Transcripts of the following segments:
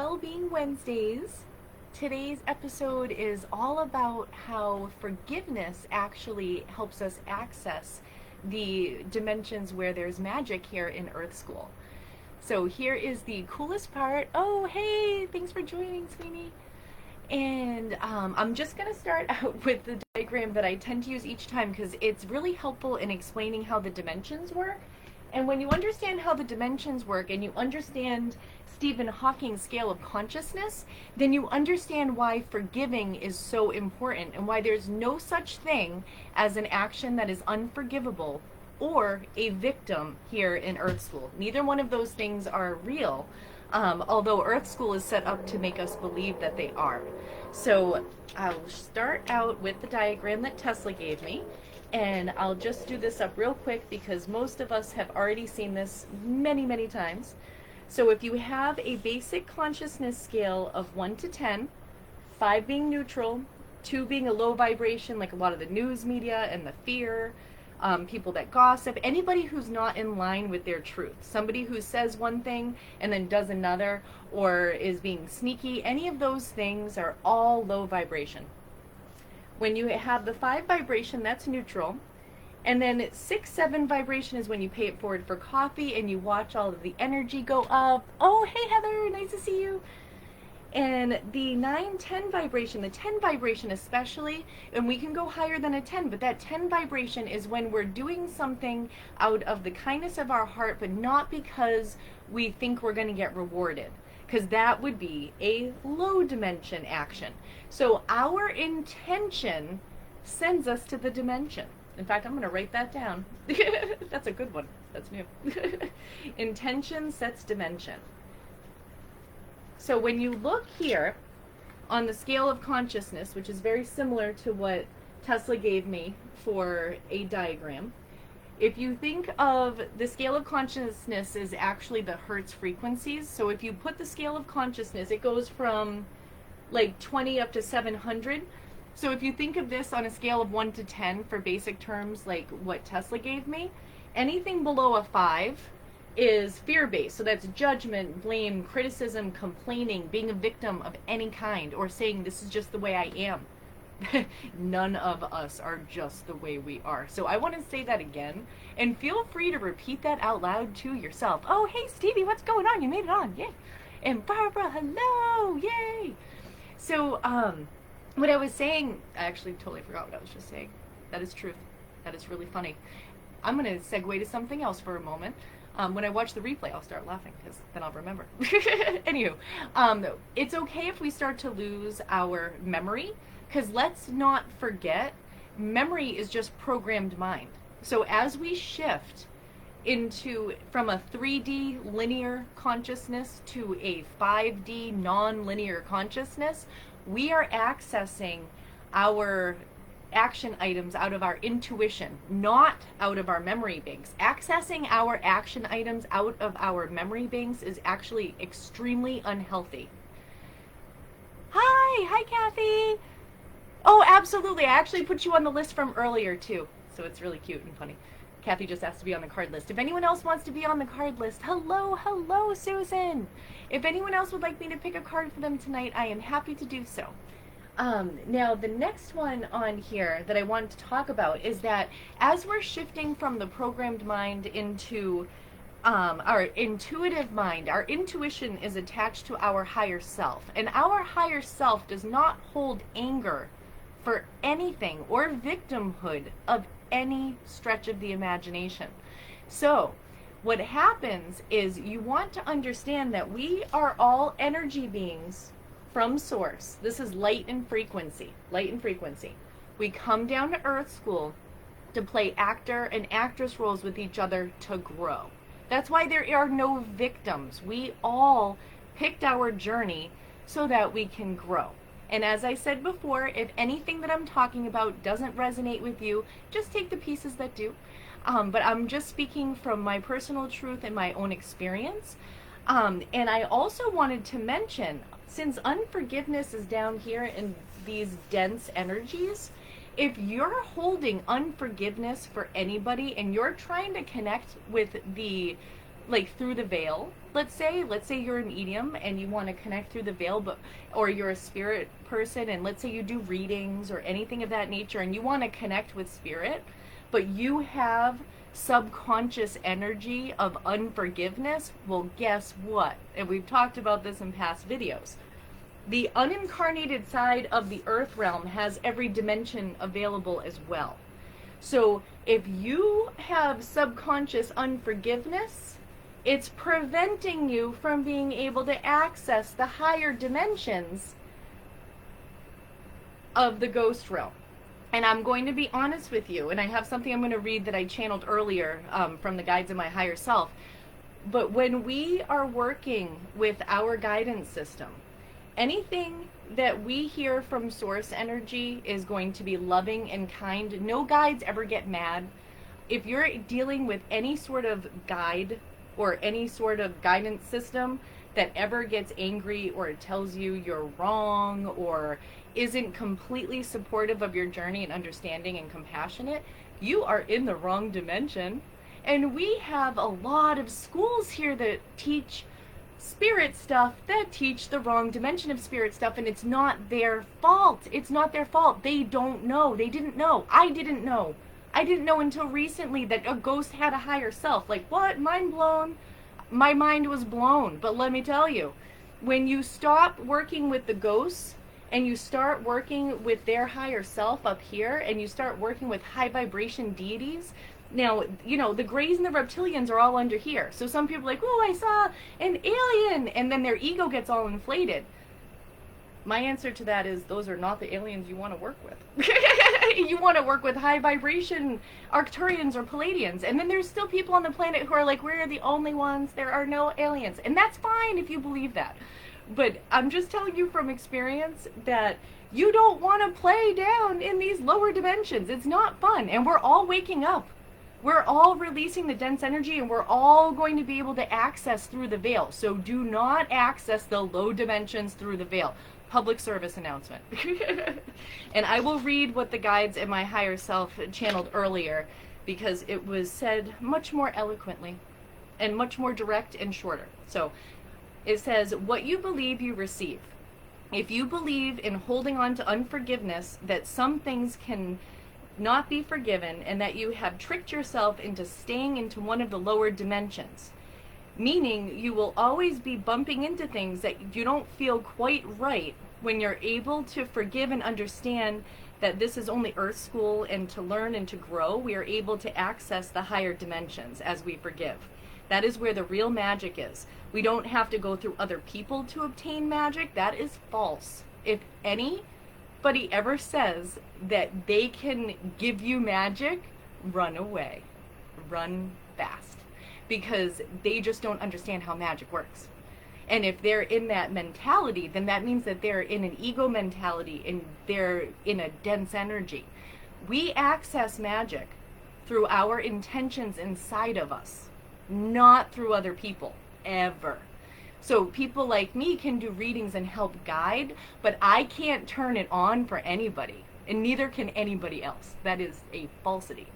Wellbeing Wednesdays. Today's episode is all about how forgiveness actually helps us access the dimensions where there's magic here in Earth School. So here is the coolest part. Oh, hey, thanks for joining, Sweeney. And I'm just going to start out with the diagram that I tend to use each time because it's really helpful in explaining how the dimensions work. And when you understand how the dimensions work and you understand Stephen Hawking's scale of consciousness, then you understand why forgiving is so important and why there's no such thing as an action that is unforgivable or a victim here in Earth School. Neither one of those things are real, although Earth School is set up to make us believe that they are. So I'll start out with the diagram that Tesla gave me. And I'll just do this up real quick because most of us have already seen this many, many times. So if you have a basic consciousness scale of 1 to 10, 5 being neutral, 2 being a low vibration, like a lot of the news media and the fear, people that gossip, anybody who's not in line with their truth, somebody who says one thing and then does another, or is being sneaky, any of those things are all low vibration. When you have the 5 vibration, that's neutral. And then 6, 7 vibration is when you pay it forward for coffee and you watch all of the energy go up. Oh, hey, Heather, nice to see you. And the 9, 10 vibration, the 10 vibration especially, and we can go higher than a 10, but that 10 vibration is when we're doing something out of the kindness of our heart, but not because we think we're going to get rewarded, because that would be a low dimension action. So our intention sends us to the dimension. In fact, I'm going to write that down. That's a good one. That's new. Intention sets dimension. So when you look here on the scale of consciousness, which is very similar to what Tesla gave me for a diagram, if you think of the scale of consciousness is actually the Hertz frequencies. So if you put the scale of consciousness, it goes from like 20 up to 700. So if you think of this on a scale of 1 to 10 for basic terms like what Tesla gave me, anything below a 5 is fear-based. So that's judgment, blame, criticism, complaining, being a victim of any kind, or saying this is just the way I am. None of us are just the way we are. So I want to say that again, and feel free to repeat that out loud to yourself. Oh, hey, Stevie, what's going on? You made it on. Yay. And Barbara, hello. Yay. So what I was saying, I actually totally forgot what I was just saying. That is truth. That is really funny. I'm going to segue to something else for a moment. When I watch the replay, I'll start laughing because then I'll remember. Anywho, it's okay if we start to lose our memory, because let's not forget, memory is just programmed mind. So as we shift from a 3D linear consciousness to a 5D non-linear consciousness, we are accessing our action items out of our intuition, not out of our memory banks. Accessing our action items out of our memory banks is actually extremely unhealthy. Hi Kathy. Oh, absolutely. I actually put you on the list from earlier too, so it's really cute and funny. Kathy just asked to be on the card list. If anyone else wants to be on the card list, hello, Susan. If anyone else would like me to pick a card for them tonight, I am happy to do so. Now, the next one on here that I wanted to talk about is that as we're shifting from the programmed mind into our intuitive mind, our intuition is attached to our higher self. And our higher self does not hold anger for anything or victimhood of any stretch of the imagination. So what happens is you want to understand that we are all energy beings from source. This is light and frequency. Light and frequency. We come down to Earth School to play actor and actress roles with each other to grow. That's why there are no victims. We all picked our journey so that we can grow. And as I said before, if anything that I'm talking about doesn't resonate with you, just take the pieces that do. But I'm just speaking from my personal truth and my own experience. And I also wanted to mention, since unforgiveness is down here in these dense energies, if you're holding unforgiveness for anybody and you're trying to connect with the, like through the veil, let's say you're a medium and you want to connect through the veil, but or you're a spirit person, and let's say you do readings or anything of that nature and you want to connect with spirit, but you have subconscious energy of unforgiveness. Well, guess what? And we've talked about this in past videos. The unincarnated side of the earth realm has every dimension available as well. So if you have subconscious unforgiveness, it's preventing you from being able to access the higher dimensions of the ghost realm. And I'm going to be honest with you, and I have something I'm going to read that I channeled earlier from the Guides of My Higher Self. But when we are working with our guidance system, anything that we hear from source energy is going to be loving and kind. No guides ever get mad. If you're dealing with any sort of guide or any sort of guidance system that ever gets angry or tells you you're wrong or isn't completely supportive of your journey and understanding and compassionate, you are in the wrong dimension. And we have a lot of schools here that teach spirit stuff that teach the wrong dimension of spirit stuff, and it's not their fault. It's not their fault. They don't know. They didn't know. I didn't know. I didn't know until recently that a ghost had a higher self. Like, what? Mind blown. My mind was blown. But let me tell you, when you stop working with the ghosts and you start working with their higher self up here, and you start working with high vibration deities. Now, you know, the Greys and the reptilians are all under here. So some people are like, oh, I saw an alien, and then their ego gets all inflated. My answer to that is those are not the aliens you want to work with. You want to work with high vibration Arcturians or Palladians. And then there's still people on the planet who are like, we're the only ones. There are no aliens. And that's fine if you believe that. But I'm just telling you from experience that you don't want to play down in these lower dimensions. It's not fun. And we're all waking up. We're all releasing the dense energy, and we're all going to be able to access through the veil. So do not access the low dimensions through the veil. Public service announcement. And I will read what the Guides in My Higher Self channeled earlier, because it was said much more eloquently and much more direct and shorter. So it says, what you believe you receive. If you believe in holding on to unforgiveness, that some things can not be forgiven, and that you have tricked yourself into staying into one of the lower dimensions, meaning you will always be bumping into things that you don't feel quite right. When you're able to forgive and understand that this is only Earth School, and to learn and to grow, we are able to access the higher dimensions as we forgive. That is where the real magic is. We don't have to go through other people to obtain magic. That is false. If anybody ever says that they can give you magic, run away. Run fast. Because they just don't understand how magic works. And if they're in that mentality, then that means that they're in an ego mentality, and they're in a dense energy. We access magic through our intentions inside of us, not through other people, ever. So people like me can do readings and help guide, but I can't turn it on for anybody, and neither can anybody else. That is a falsity.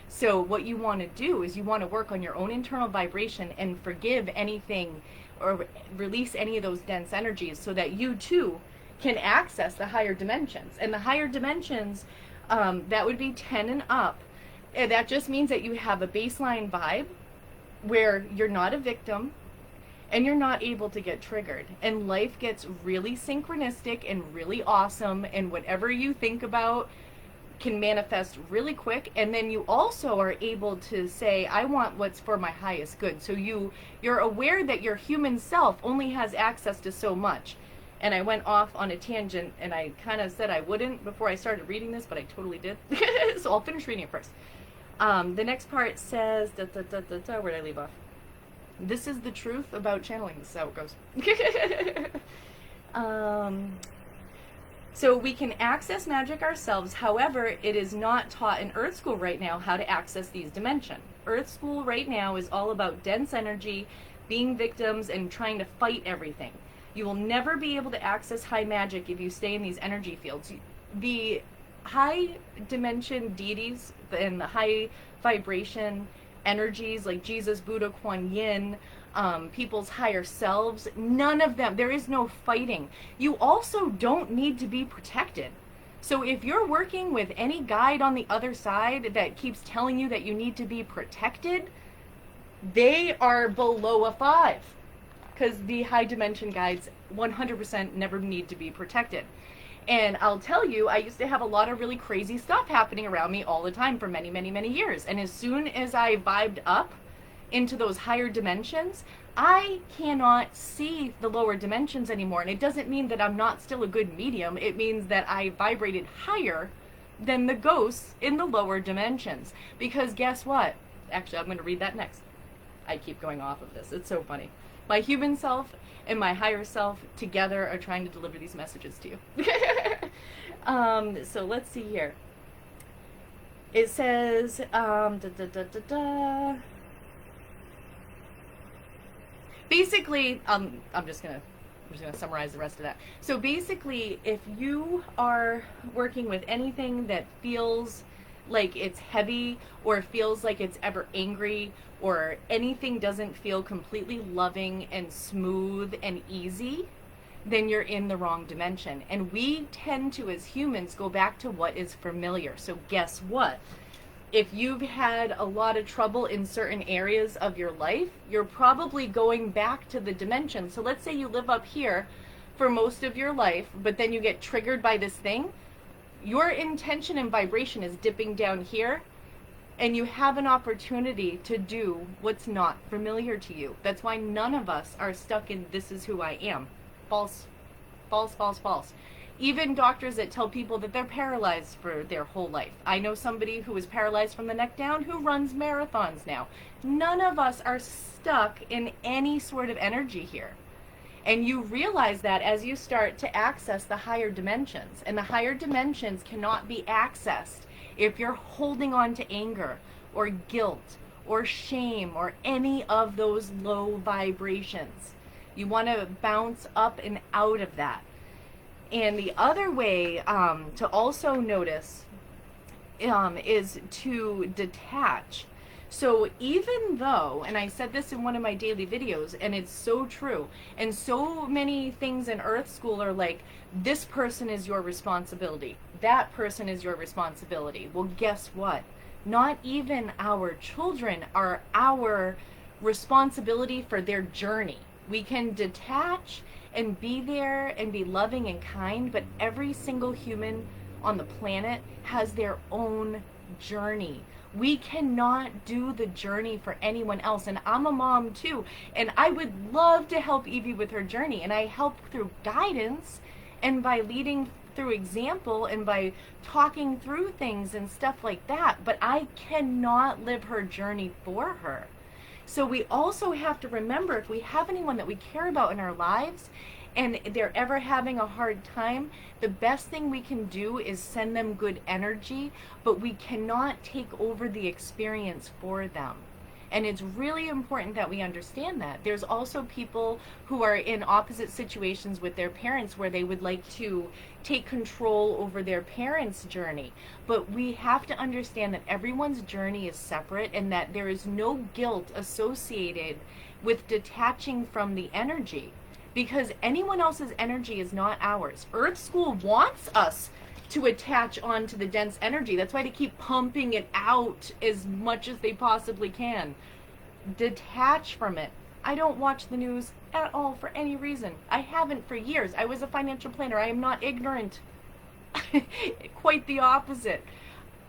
So what you want to do is you want to work on your own internal vibration and forgive anything or release any of those dense energies, so that you too can access the higher dimensions. And the higher dimensions, that would be 10 and up. And that just means that you have a baseline vibe where you're not a victim and you're not able to get triggered. And life gets really synchronistic and really awesome, and whatever you think about can manifest really quick. And then you also are able to say, I want what's for my highest good. So you're aware that your human self only has access to so much. And I went off on a tangent, and I kind of said I wouldn't before I started reading this, but I totally did. So I'll finish reading it first. The next part says, where did I leave off? This is the truth about channeling. This is how it goes. So we can access magic ourselves. However, it is not taught in Earth School right now how to access these dimensions. Earth School right now is all about dense energy, being victims, and trying to fight everything. You will never be able to access high magic if you stay in these energy fields. The high dimension deities and the high vibration energies like Jesus, Buddha, Kuan Yin, people's higher selves. None of them. There is no fighting. You also don't need to be protected. So if you're working with any guide on the other side that keeps telling you that you need to be protected, they are below a 5. Because the high dimension guides 100% never need to be protected. And I'll tell you, I used to have a lot of really crazy stuff happening around me all the time for many, many, many years. And as soon as I vibed up into those higher dimensions, I cannot see the lower dimensions anymore. And it doesn't mean that I'm not still a good medium. It means that I vibrated higher than the ghosts in the lower dimensions. Because guess what? Actually, I'm going to read that next. I keep going off of this. It's so funny. My human self and my higher self together are trying to deliver these messages to you. So let's see here. It says, basically, I'm just gonna summarize the rest of that. So basically, if you are working with anything that feels like it's heavy, or feels like it's ever angry, or anything doesn't feel completely loving and smooth and easy, then you're in the wrong dimension. And we tend to, as humans, go back to what is familiar. So guess what? If you've had a lot of trouble in certain areas of your life, you're probably going back to the dimension. So let's say you live up here for most of your life, but then you get triggered by this thing. Your intention and vibration is dipping down here, and you have an opportunity to do what's not familiar to you. That's why none of us are stuck in "this is who I am." False, false, false, false. Even doctors that tell people that they're paralyzed for their whole life. I know somebody who is paralyzed from the neck down who runs marathons now. None of us are stuck in any sort of energy here. And you realize that as you start to access the higher dimensions. And the higher dimensions cannot be accessed if you're holding on to anger or guilt or shame or any of those low vibrations. You want to bounce up and out of that. And the other way to also notice is to detach. So even though, and I said this in one of my daily videos, and it's so true, and so many things in Earth School are like, this person is your responsibility, that person is your responsibility. Well, guess what? Not even our children are our responsibility for their journey. We can detach and be there and be loving and kind, but every single human on the planet has their own journey. We cannot do the journey for anyone else. And I'm a mom too, and I would love to help Evie with her journey, and I help through guidance and by leading through example and by talking through things and stuff like that, but I cannot live her journey for her. So we also have to remember, if we have anyone that we care about in our lives and they're ever having a hard time, the best thing we can do is send them good energy, but we cannot take over the experience for them. And it's really important that we understand that. There's also people who are in opposite situations with their parents where they would like to take control over their parents' journey. But we have to understand that everyone's journey is separate and that there is no guilt associated with detaching from the energy, because anyone else's energy is not ours. Earth School wants us to attach onto the dense energy. That's why they keep pumping it out as much as they possibly can. Detach from it. I don't watch the news at all for any reason. I haven't for years. I was a financial planner. I am not ignorant. Quite the opposite.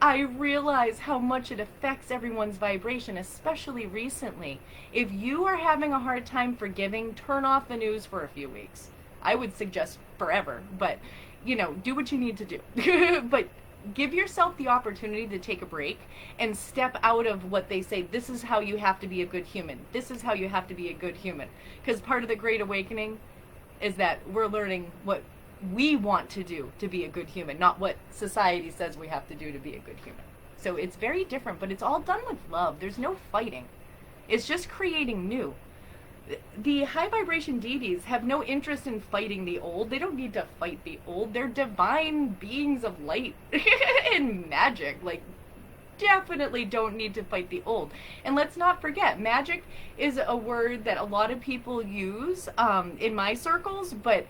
I realize how much it affects everyone's vibration, especially recently. If you are having a hard time forgiving, turn off the news for a few weeks. I would suggest forever, but you know, do what you need to do. But give yourself the opportunity to take a break and step out of what they say, this is how you have to be a good human. This is how you have to be a good human. Because part of the Great Awakening is that we're learning what we want to do to be a good human, not what society says we have to do to be a good human. So it's very different, but it's all done with love. There's no fighting. It's just creating new. The high vibration deities have no interest in fighting the old. They don't need to fight the old. They're divine beings of light and magic. Like, definitely don't need to fight the old. And let's not forget, magic is a word that a lot of people use in my circles, but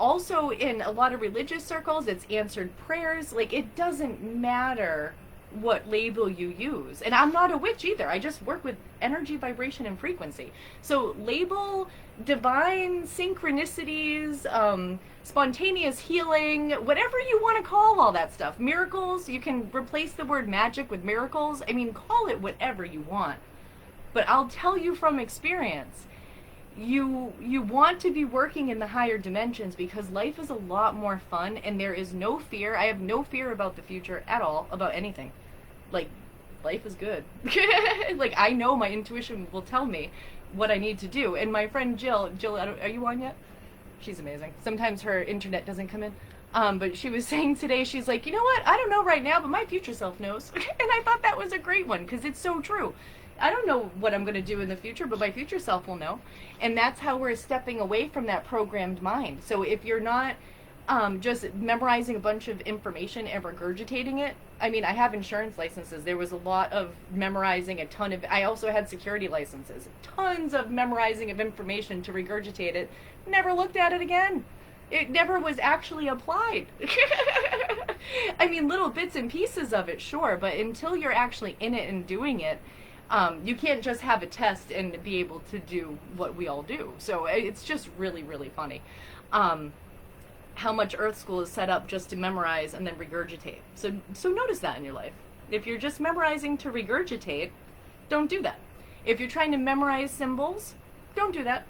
also in a lot of religious circles, it's answered prayers. Like, it doesn't matter what label you use. And I'm not a witch either. I just work with energy, vibration, and frequency. So label divine synchronicities, spontaneous healing, whatever you want to call all that stuff. Miracles, you can replace the word magic with miracles. I mean, call it whatever you want. But I'll tell you from experience, you want to be working in the higher dimensions because life is a lot more fun and there is no fear. I have no fear about the future at all, about anything. Like, life is good. Like, I know my intuition will tell me what I need to do. And my friend Jill, are you on yet? She's amazing. Sometimes her internet doesn't come in. But she was saying today, she's like, you know what? I don't know right now, but my future self knows. And I thought that was a great one because it's so true. I don't know what I'm going to do in the future, but my future self will know. And that's how we're stepping away from that programmed mind. So if you're not just memorizing a bunch of information and regurgitating it, I mean, I have insurance licenses. There was a lot of memorizing, a ton of, I also had security licenses, tons of memorizing of information to regurgitate it. Never looked at it again. It never was actually applied. I mean, little bits and pieces of it, sure, but until you're actually in it and doing it, you can't just have a test and be able to do what we all do. So it's just really, really funny how much Earth School is set up just to memorize and then regurgitate. So notice that in your life. If you're just memorizing to regurgitate, don't do that. If you're trying to memorize symbols, don't do that.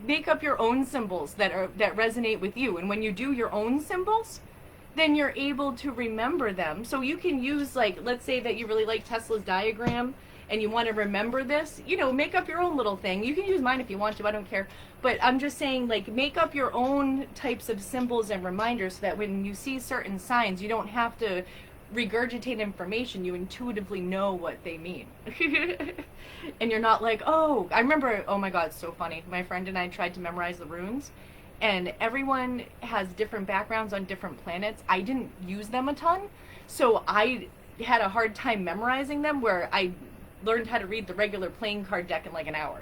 Make up your own symbols that resonate with you. And when you do your own symbols, then you're able to remember them. So you can use, like, let's say that you really like Tesla's diagram and you want to remember this, you know, make up your own little thing. You can use mine if you want to, I don't care. But I'm just saying, like, make up your own types of symbols and reminders so that when you see certain signs, you don't have to regurgitate information. You intuitively know what they mean. And you're not like, oh, I remember, oh my God, it's so funny. My friend and I tried to memorize the runes. And everyone has different backgrounds on different planets. I didn't use them a ton, so I had a hard time memorizing them, where I learned how to read the regular playing card deck in like an hour,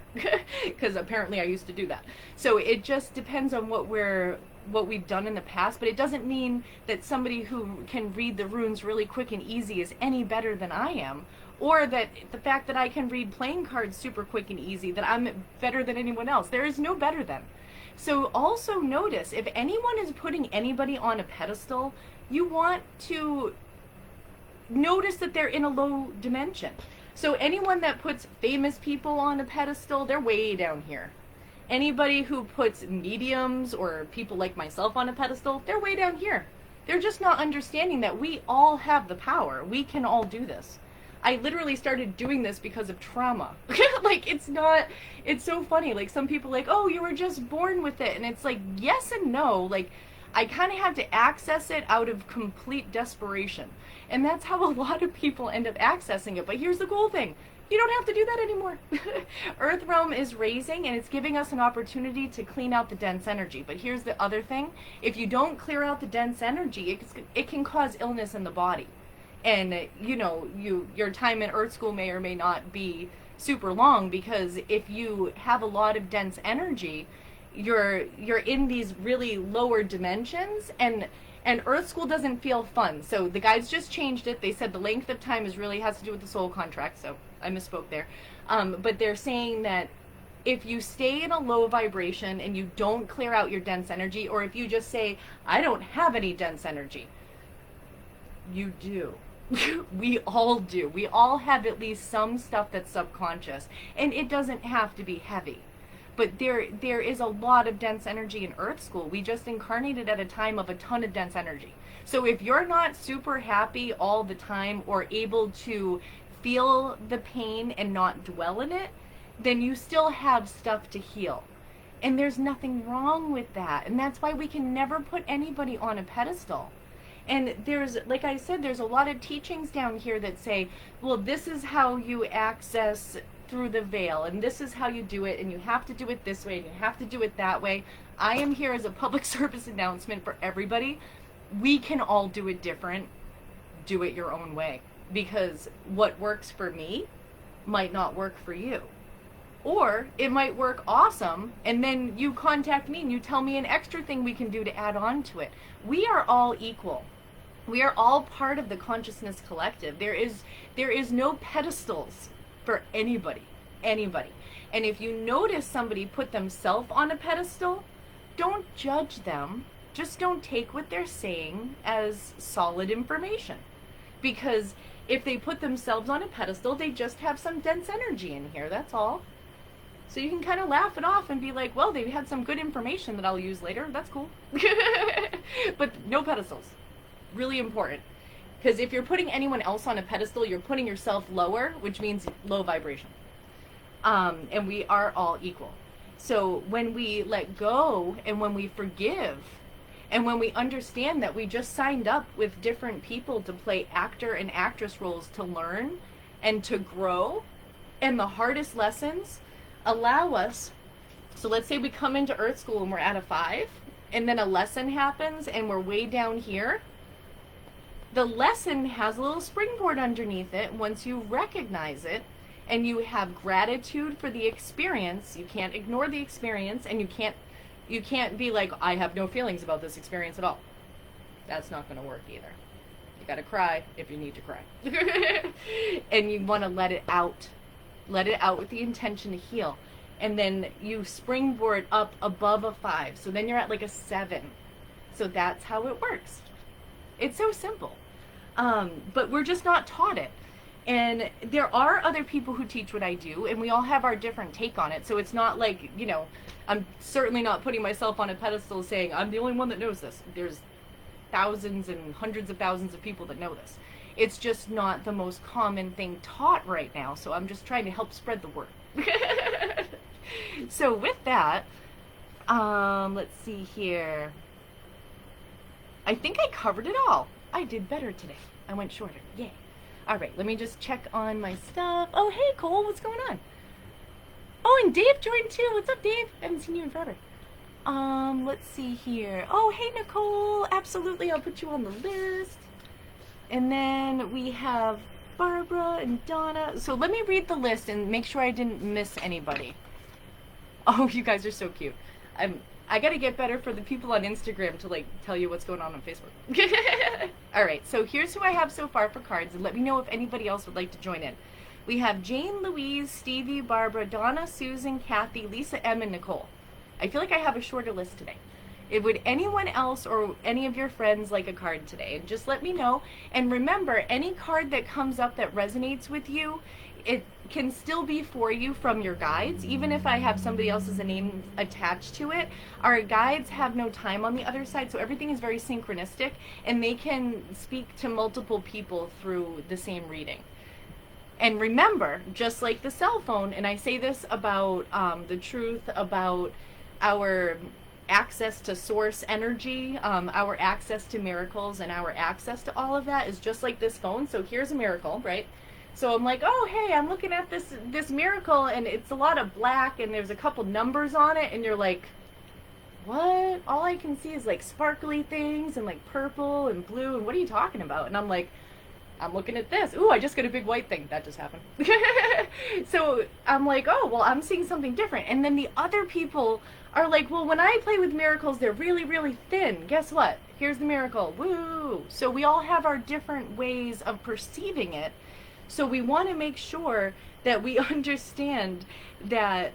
because apparently I used to do that. So it just depends on what we've done in the past, but it doesn't mean that somebody who can read the runes really quick and easy is any better than I am, or that the fact that I can read playing cards super quick and easy, that I'm better than anyone else. There is no better than. So also notice, if anyone is putting anybody on a pedestal, you want to notice that they're in a low dimension. So anyone that puts famous people on a pedestal, they're way down here. Anybody who puts mediums or people like myself on a pedestal, they're way down here. They're just not understanding that we all have the power. We can all do this. I literally started doing this because of trauma. Like, it's so funny. Like, some people like, oh, you were just born with it. And it's like, yes and no. Like, I kind of had to access it out of complete desperation. And that's how a lot of people end up accessing it. But here's the cool thing. You don't have to do that anymore. Earth Realm is raising, and it's giving us an opportunity to clean out the dense energy. But here's the other thing. If you don't clear out the dense energy, it can cause illness in the body. And, you know, your time in Earth School may or may not be super long, because if you have a lot of dense energy, you're in these really lower dimensions, and Earth School doesn't feel fun. So the guides just changed it. They said the length of time really has to do with the soul contract, so I misspoke there. But they're saying that if you stay in a low vibration and you don't clear out your dense energy, or if you just say, I don't have any dense energy, you do. We all do. We all have at least some stuff that's subconscious, and it doesn't have to be heavy. But there is a lot of dense energy in Earth School. We just incarnated at a time of a ton of dense energy. So if you're not super happy all the time, or able to feel the pain and not dwell in it, then you still have stuff to heal. And there's nothing wrong with that. And that's why we can never put anybody on a pedestal. And there's, like I said, there's a lot of teachings down here that say, well, this is how you access through the veil, and this is how you do it, and you have to do it this way, and you have to do it that way. I am here as a public service announcement for everybody. We can all do it different. do it your own way, because what works for me might not work for you. Or it might work awesome, and then you contact me and you tell me an extra thing we can do to add on to it. We are all equal. We are all part of the consciousness collective. There is no pedestals for anybody. Anybody. And if you notice somebody put themselves on a pedestal, don't judge them. Just don't take what they're saying as solid information. Because if they put themselves on a pedestal, they just have some dense energy in here, that's all. So you can kind of laugh it off and be like, well, they had some good information that I'll use later. That's cool. But no pedestals. Really important. Because if you're putting anyone else on a pedestal, you're putting yourself lower, which means low vibration. And we are all equal. So when we let go and when we forgive and when we understand that we just signed up with different people to play actor and actress roles to learn and to grow, and the hardest lessons allow us, so let's say we come into Earth School and we're at a 5, and then a lesson happens and we're way down here. The lesson has a little springboard underneath it. Once you recognize it and you have gratitude for the experience, you can't ignore the experience, and you can't be like, I have no feelings about this experience at all. That's not going to work either. You got to cry if you need to cry. And you want to let it out. Let it out with the intention to heal. And then you springboard up above a 5. So then you're at like a 7. So that's how it works. It's so simple. But we're just not taught it. And there are other people who teach what I do, and we all have our different take on it. So it's not like, you know, I'm certainly not putting myself on a pedestal saying I'm the only one that knows this. There's thousands and hundreds of thousands of people that know this. It's just not the most common thing taught right now, so I'm just trying to help spread the word. So with that, let's see here. I think I covered it all. I did better today. I went shorter. Yay. All right, let me just check on my stuff. Oh, hey, Cole, what's going on? Oh, and Dave joined too. What's up, Dave? I haven't seen you in forever. Let's see here. Oh, hey, Nicole. Absolutely, I'll put you on the list. And then we have Barbara and Donna. So let me read the list and make sure I didn't miss anybody. Oh, you guys are so cute. I gotta get better for the people on Instagram to like tell you what's going on Facebook. All right, so here's who I have so far for cards, and let me know if anybody else would like to join in. We have Jane, Louise, Stevie, Barbara, Donna, Susan, Kathy, Lisa, M, and Nicole. I feel like I have a shorter list today. Would anyone else or any of your friends like a card today? And just let me know. And remember, any card that comes up that resonates with you, it can still be for you from your guides. Even if I have somebody else's name attached to it, our guides have no time on the other side, so everything is very synchronistic, and they can speak to multiple people through the same reading. And remember, just like the cell phone, and I say this about the truth about our access to source energy, our access to miracles, and our access to all of that is just like this phone. So here's a miracle, right? So I'm like, oh, hey, I'm looking at this miracle, and it's a lot of black, and there's a couple numbers on it, and you're like, what? All I can see is like sparkly things and like purple and blue, and what are you talking about? And I'm like, I'm looking at this. Ooh, I just got a big white thing. That just happened. So I'm like, oh, well, I'm seeing something different. And then the other people are like, well, when I play with miracles, they're really, really thin. Guess what? Here's the miracle. Woo! So we all have our different ways of perceiving it. So we want to make sure that we understand that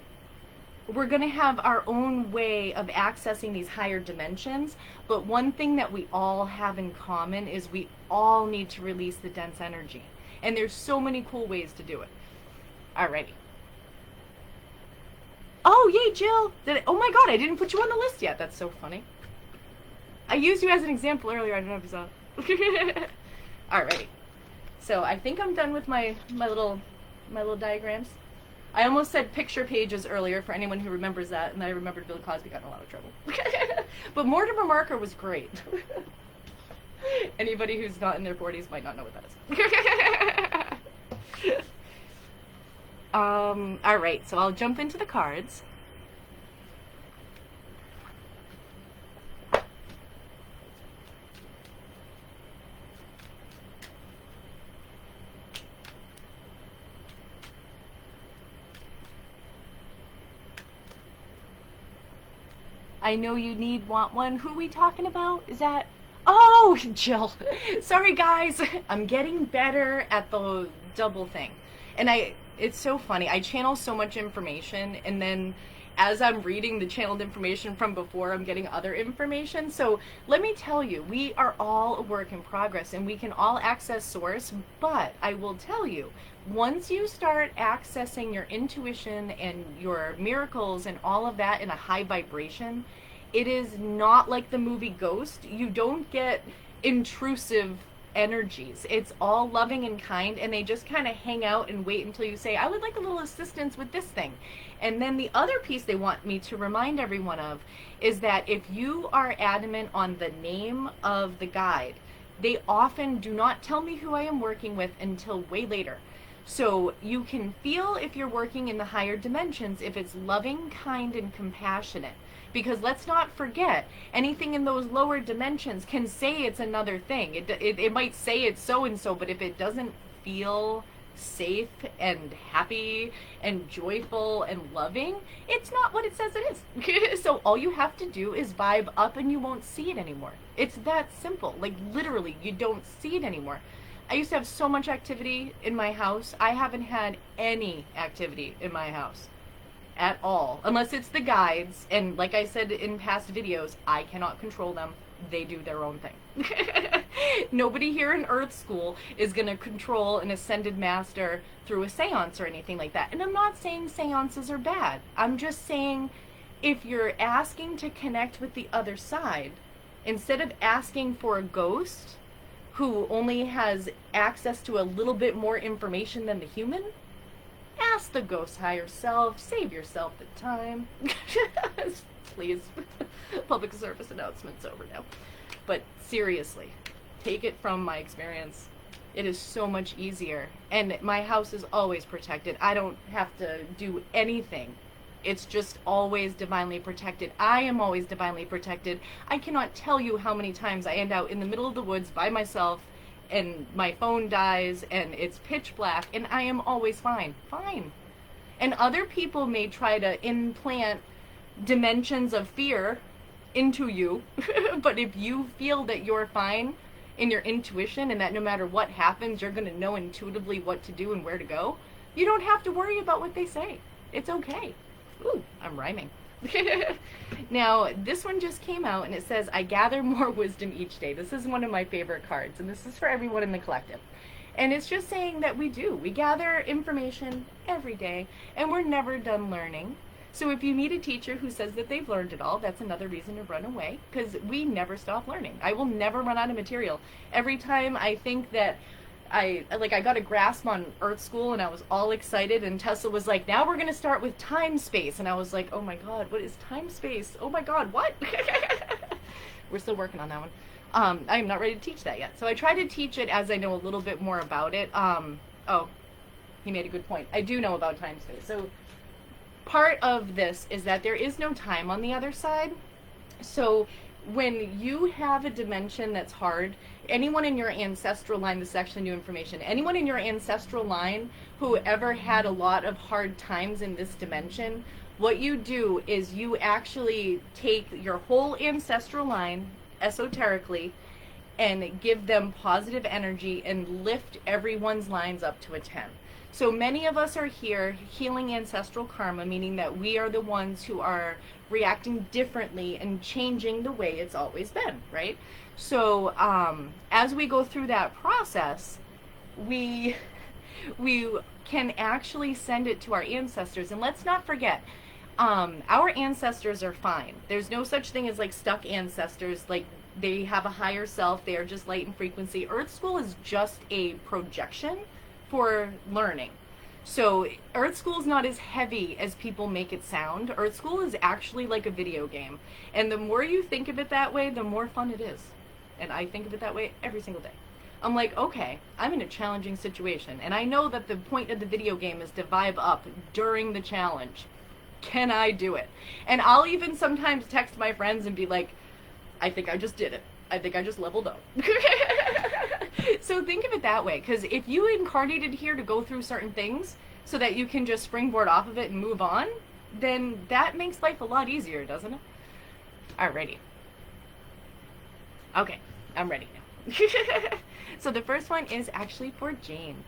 we're going to have our own way of accessing these higher dimensions. But one thing that we all have in common is we all need to release the dense energy. And there's so many cool ways to do it. Alrighty. Oh, yay, Jill. Oh my God, I didn't put you on the list yet. That's so funny. I used you as an example earlier. I don't know if you saw. Alrighty. So I think I'm done with my little diagrams. I almost said picture pages earlier for anyone who remembers that, and then I remembered Bill Cosby got in a lot of trouble. But Mortimer Marker was great. Anybody who's not in their 40s might not know what that is. All right, so I'll jump into the cards. I know you need, want one. Who are we talking about? Is that... Oh, Jill. Sorry, guys. I'm getting better at the double thing. And it's so funny. I channel so much information, and then as I'm reading the channeled information from before, I'm getting other information. So let me tell you, we are all a work in progress, and we can all access source, but I will tell you, once you start accessing your intuition and your miracles and all of that in a high vibration, it is not like the movie Ghost. You don't get intrusive energies. It's all loving and kind, and they just kind of hang out and wait until you say, I would like a little assistance with this thing. And then the other piece they want me to remind everyone of is that if you are adamant on the name of the guide, they often do not tell me who I am working with until way later. So you can feel if you're working in the higher dimensions, if it's loving, kind, and compassionate. Because let's not forget, anything in those lower dimensions can say it's another thing. It might say it's so-and-so, but if it doesn't feel safe and happy and joyful and loving, it's not what it says it is. So all you have to do is vibe up and you won't see it anymore. It's that simple. Like literally, you don't see it anymore. I used to have so much activity in my house. I haven't had any activity in my house at all, unless it's the guides, and like I said in past videos, I cannot control them. They do their own thing. Nobody here in Earth School is going to control an ascended master through a seance or anything like that. And I'm not saying seances are bad. I'm just saying if you're asking to connect with the other side, instead of asking for a ghost who only has access to a little bit more information than the human, ask the ghost higher self, save yourself the time. Please. Public service announcement's over now. But seriously, take it from my experience. It is so much easier. And my house is always protected. I don't have to do anything. It's just always divinely protected. I am always divinely protected. I cannot tell you how many times I end out in the middle of the woods by myself, and my phone dies, and it's pitch black, and I am always fine. Fine. And other people may try to implant dimensions of fear into you, but if you feel that you're fine in your intuition, and that no matter what happens, you're going to know intuitively what to do and where to go, you don't have to worry about what they say. It's okay. Ooh, I'm rhyming. Now, this one just came out, and it says, I gather more wisdom each day. This is one of my favorite cards, and this is for everyone in the collective. And it's just saying that we gather information every day, and we're never done learning. So if you meet a teacher who says that they've learned it all, that's another reason to run away, because we never stop learning. I will never run out of material. Every time I think that I got a grasp on Earth School, and I was all excited, and Tessa was like, now we're going to start with time space. And I was like, oh my God, what is time space? Oh my God, what? We're still working on that one. I'm not ready to teach that yet. So I try to teach it as I know a little bit more about it. Oh, he made a good point. I do know about time space. So part of this is that there is no time on the other side. So when you have a dimension that's hard, anyone in your ancestral line, this is actually new information, anyone in your ancestral line who ever had a lot of hard times in this dimension, what you do is you actually take your whole ancestral line esoterically and give them positive energy and lift everyone's lines up to a 10. So many of us are here healing ancestral karma, meaning that we are the ones who are reacting differently and changing the way it's always been, right? So as we go through that process, we can actually send it to our ancestors. And let's not forget, our ancestors are fine. There's no such thing as like stuck ancestors. Like, they have a higher self. They are just light in frequency. Earth School is just a projection for learning. So Earth School is not as heavy as people make it sound. Earth School is actually like a video game. And the more you think of it that way, the more fun it is. And I think of it that way every single day. I'm like, okay, I'm in a challenging situation, and I know that the point of the video game is to vibe up during the challenge. Can I do it? And I'll even sometimes text my friends and be like, I think I just did it. I think I just leveled up. So think of it that way, because if you incarnated here to go through certain things so that you can just springboard off of it and move on, then that makes life a lot easier, doesn't it? Alrighty. Okay, I'm ready now. So the first one is actually for Jane.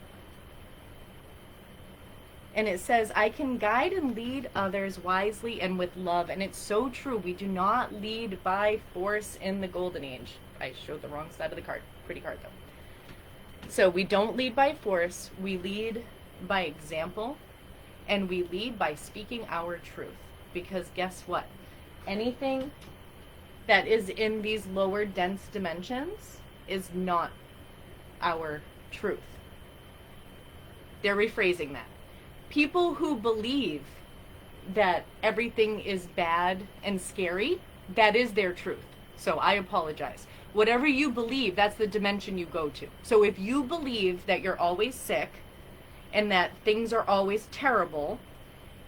And it says, I can guide and lead others wisely and with love. And it's so true. We do not lead by force in the golden age. I showed the wrong side of the card. Pretty card, though. So we don't lead by force. We lead by example. And we lead by speaking our truth. Because guess what? Anything that is in these lower dense dimensions is not our truth. They're rephrasing that. People who believe that everything is bad and scary, that is their truth. So I apologize. Whatever you believe, that's the dimension you go to. So if you believe that you're always sick and that things are always terrible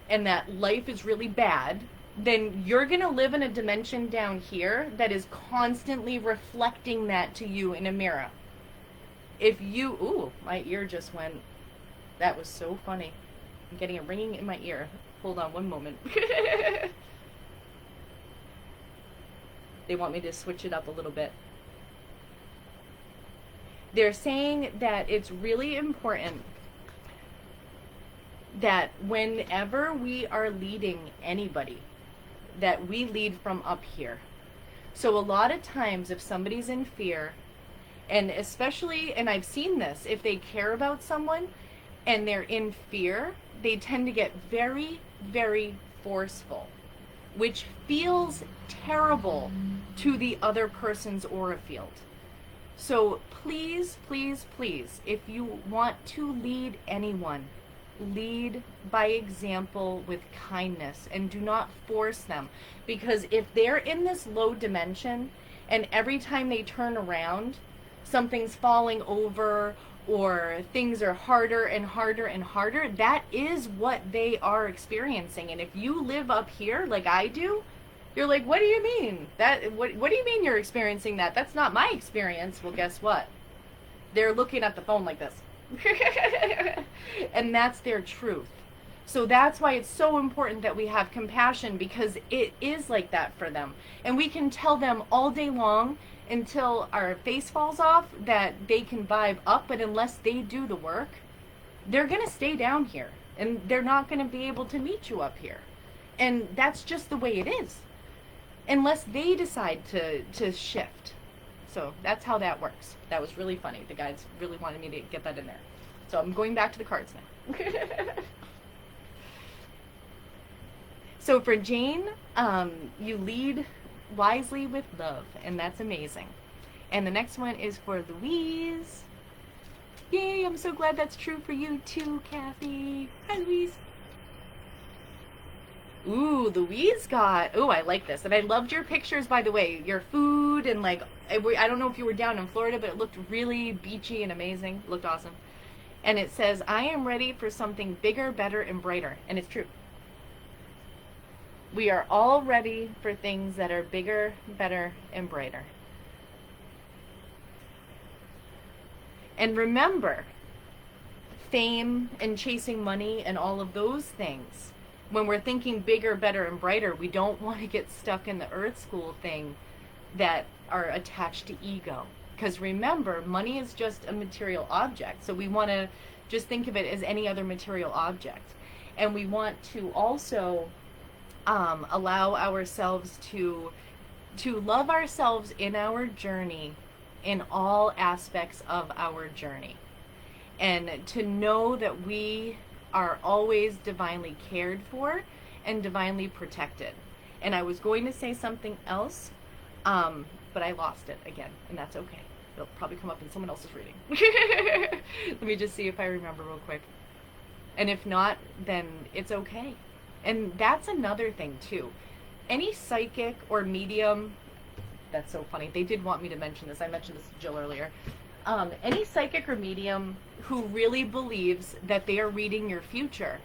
and that life is really bad, then you're going to live in a dimension down here that is constantly reflecting that to you in a mirror. If you... Ooh, my ear just went... That was so funny. I'm getting a ringing in my ear. Hold on one moment. They want me to switch it up a little bit. They're saying that it's really important that whenever we are leading anybody, that we lead from up here. So a lot of times if somebody's in fear, and especially, and I've seen this, if they care about someone and they're in fear, they tend to get very, very forceful, which feels terrible to the other person's aura field. So please, please, please, if you want to lead anyone, lead by example with kindness and do not force them. Because if they're in this low dimension and every time they turn around, something's falling over or things are harder and harder and harder, that is what they are experiencing. And if you live up here like I do, you're like, what do you mean? What do you mean you're experiencing that? That's not my experience. Well, guess what? They're looking at the phone like this. And that's their truth. So that's why it's so important that we have compassion, because it is like that for them. And we can tell them all day long until our face falls off that they can vibe up, but unless they do the work, they're going to stay down here and they're not going to be able to meet you up here. And that's just the way it is, unless they decide to shift. So that's how that works. That was really funny. The guys really wanted me to get that in there. So I'm going back to the cards now. So for Jane, you lead wisely with love, and that's amazing. And the next one is for Louise. Yay, I'm so glad that's true for you too, Kathy. Hi, Louise. Ooh, Louise got... Ooh, I like this. And I loved your pictures, by the way. Your food and, like... I don't know if you were down in Florida, but it looked really beachy and amazing. It looked awesome. And it says, I am ready for something bigger, better, and brighter. And it's true. We are all ready for things that are bigger, better, and brighter. And remember, fame and chasing money and all of those things, when we're thinking bigger, better, and brighter, we don't want to get stuck in the Earth School thing that are attached to ego. Because remember, money is just a material object. So we want to just think of it as any other material object. And we want to also allow ourselves to love ourselves in our journey, in all aspects of our journey. And to know that we are always divinely cared for and divinely protected. And I was going to say something else, but I lost it again, and that's okay. It'll probably come up in someone else's reading. Let me just see if I remember real quick. And if not, then it's okay. And that's another thing too. Any psychic or medium, that's so funny. They did want me to mention this. I mentioned this to Jill earlier. Any psychic or medium who really believes that they are reading your future,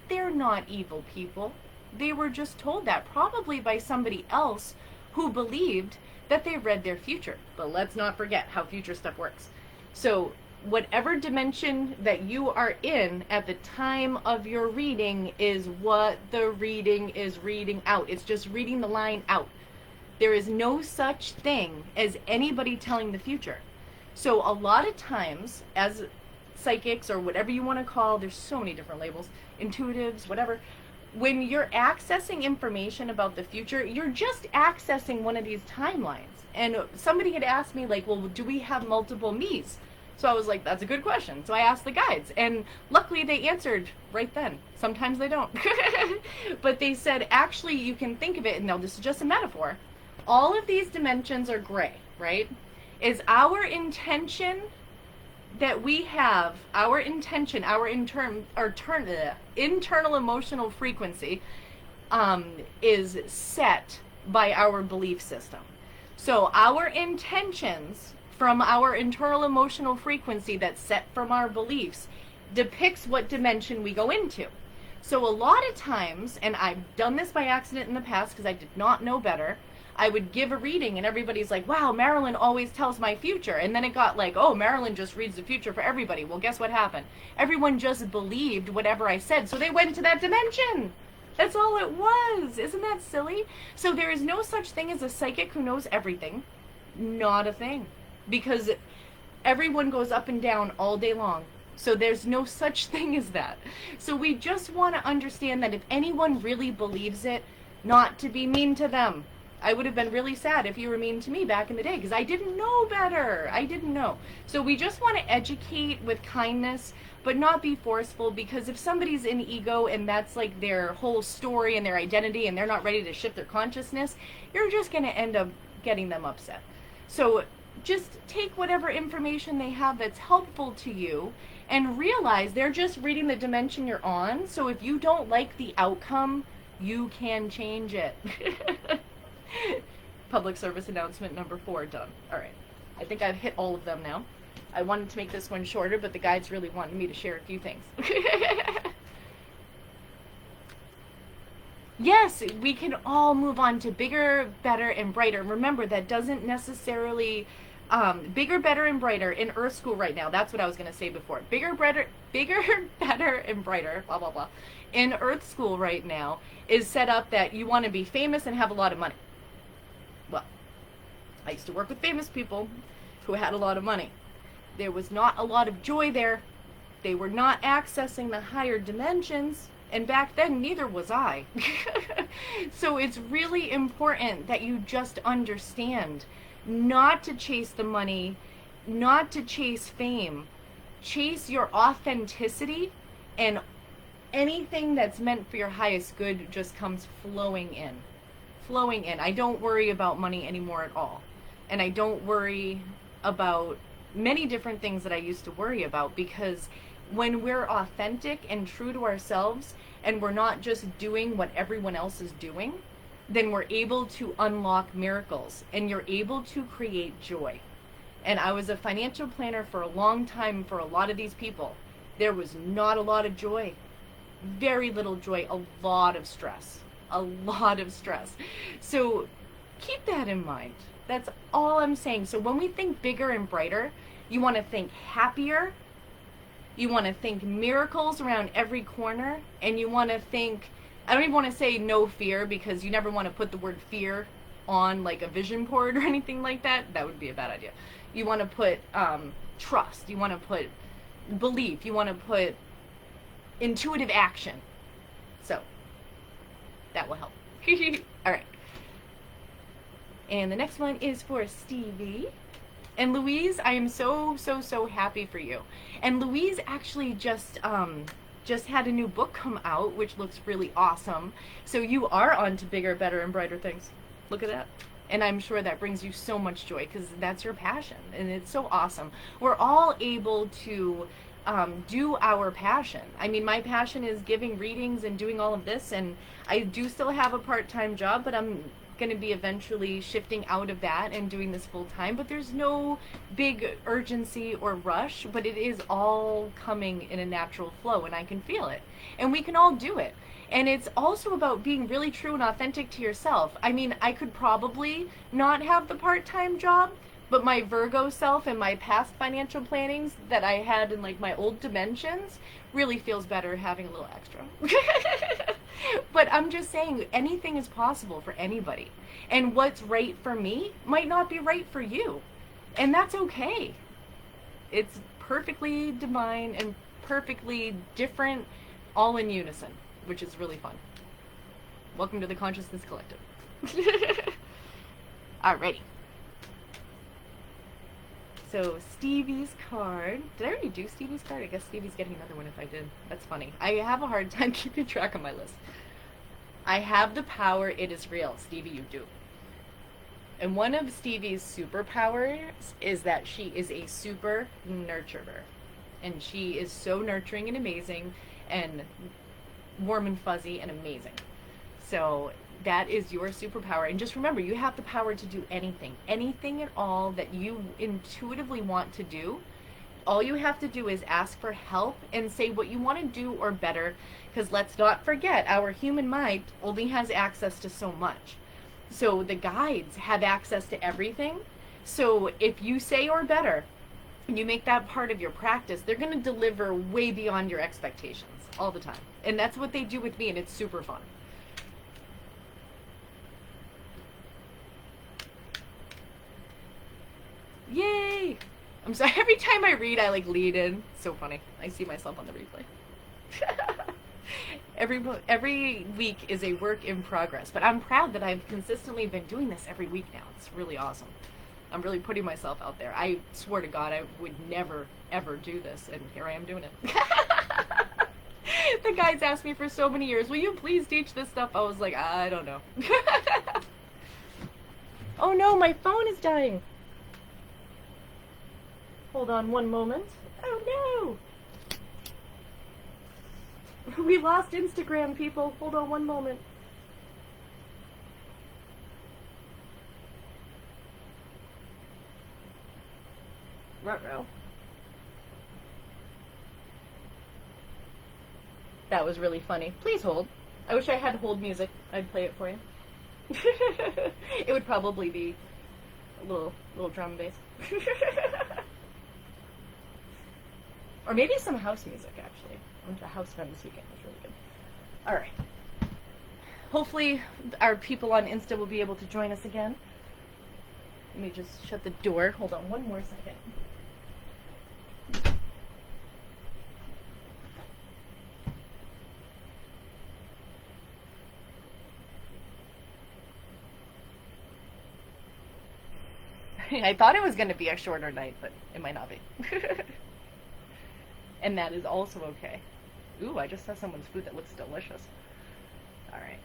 they're not evil people. They were just told that, probably by somebody else who believed that they read their future. But let's not forget how future stuff works. So whatever dimension that you are in at the time of your reading is what the reading is reading out. It's just reading the line out. There is no such thing as anybody telling the future. So a lot of times, as psychics or whatever you want to call, there's so many different labels, intuitives, whatever, when you're accessing information about the future, you're just accessing one of these timelines. And somebody had asked me, like, well, do we have multiple me's? So I was like, that's a good question. So I asked the guides, and luckily they answered right then. Sometimes they don't. But they said, actually, you can think of it, and no, this is just a metaphor. All of these dimensions are gray, right? Is our intention that we have, our intention, our internal emotional frequency is set by our belief system. So our intentions from our internal emotional frequency that's set from our beliefs depicts what dimension we go into. So a lot of times, and I've done this by accident in the past because I did not know better, I would give a reading and everybody's like, wow, Marilyn always tells my future. And then it got like, oh, Marilyn just reads the future for everybody. Well, guess what happened? Everyone just believed whatever I said, so they went to that dimension. That's all it was. Isn't that silly? So there is no such thing as a psychic who knows everything. Not a thing. Because everyone goes up and down all day long. So there's no such thing as that. So we just want to understand that if anyone really believes it, not to be mean to them. I would have been really sad if you were mean to me back in the day because I didn't know better. I didn't know. So we just want to educate with kindness, but not be forceful, because if somebody's in ego and that's like their whole story and their identity and they're not ready to shift their consciousness, you're just going to end up getting them upset. So just take whatever information they have that's helpful to you and realize they're just reading the dimension you're on. So if you don't like the outcome, you can change it. Public service announcement number 4 done. All right. I think I've hit all of them now. I wanted to make this one shorter, but the guides really wanted me to share a few things. Yes, we can all move on to bigger, better, and brighter. Remember, that doesn't necessarily... bigger, better, and brighter in Earth School right now. That's what I was going to say before. Bigger, better, and brighter, blah, blah, blah. In Earth School right now is set up that you want to be famous and have a lot of money. Well, I used to work with famous people who had a lot of money. There was not a lot of joy there. They were not accessing the higher dimensions. And back then, neither was I. So it's really important that you just understand not to chase the money, not to chase fame. Chase your authenticity, and anything that's meant for your highest good just comes flowing in. Flowing in. I don't worry about money anymore at all. And I don't worry about many different things that I used to worry about, because when we're authentic and true to ourselves and we're not just doing what everyone else is doing, then we're able to unlock miracles and you're able to create joy. And I was a financial planner for a long time for a lot of these people. There was not a lot of joy. Very little joy, a lot of stress. A lot of stress. So keep that in mind. That's all I'm saying. So when we think bigger and brighter, you want to think happier. You want to think miracles around every corner. And you want to think, I don't even want to say no fear, because you never want to put the word fear on like a vision board or anything like that. That would be a bad idea. You want to put trust. You want to put belief. You want to put intuitive action. So that will help. All right. And the next one is for Stevie. And Louise, I am so happy for you. And Louise actually just had a new book come out, which looks really awesome. So you are on to bigger, better, and brighter things. Look at that. And I'm sure that brings you so much joy, because that's your passion. And it's so awesome. We're all able to do our passion. I mean, my passion is giving readings and doing all of this. And I do still have a part-time job, but I'm going to be eventually shifting out of that and doing this full time. But there's no big urgency or rush, but it is all coming in a natural flow, and I can feel it. And we can all do it. And it's also about being really true and authentic to yourself. I mean, I could probably not have the part-time job, but my Virgo self and my past financial plannings that I had in like my old dimensions really feels better having a little extra. But I'm just saying, anything is possible for anybody. And what's right for me might not be right for you. And that's okay. It's perfectly divine and perfectly different, all in unison, which is really fun. Welcome to the Consciousness Collective. Alrighty. So Stevie's card. Did I already do Stevie's card? I guess Stevie's getting another one if I did. That's funny. I have a hard time keeping track of my list. I have the power. It is real. Stevie, you do. And one of Stevie's superpowers is that she is a super nurturer. And she is so nurturing and amazing and warm and fuzzy and amazing. So that is your superpower. And just remember, you have the power to do anything. Anything at all that you intuitively want to do. All you have to do is ask for help and say what you want to do or better. Because let's not forget, our human mind only has access to so much. So the guides have access to everything. So if you say or better, and you make that part of your practice, they're going to deliver way beyond your expectations all the time. And that's what they do with me, and it's super fun. Yay! I'm sorry, every time I read, I like lead in. So funny. I see myself on the replay. Every week is a work in progress, but I'm proud that I've consistently been doing this every week now. It's really awesome. I'm really putting myself out there. I swear to God, I would never, ever do this, and here I am doing it. The guys asked me for so many years, will you please teach this stuff? I was like, I don't know. Oh no, my phone is dying. Hold on one moment. Oh no! We lost Instagram, people. Hold on one moment. Ruh-roh. That was really funny. Please hold. I wish I had hold music. I'd play it for you. It would probably be a little drum and bass. Or maybe some house music, actually. I went to a house event this weekend. It was really good. Alright. Hopefully our people on Insta will be able to join us again. Let me just shut the door. Hold on one more second. I thought it was going to be a shorter night, but it might not be. And that is also okay. Ooh, I just saw someone's food that looks delicious. Alright.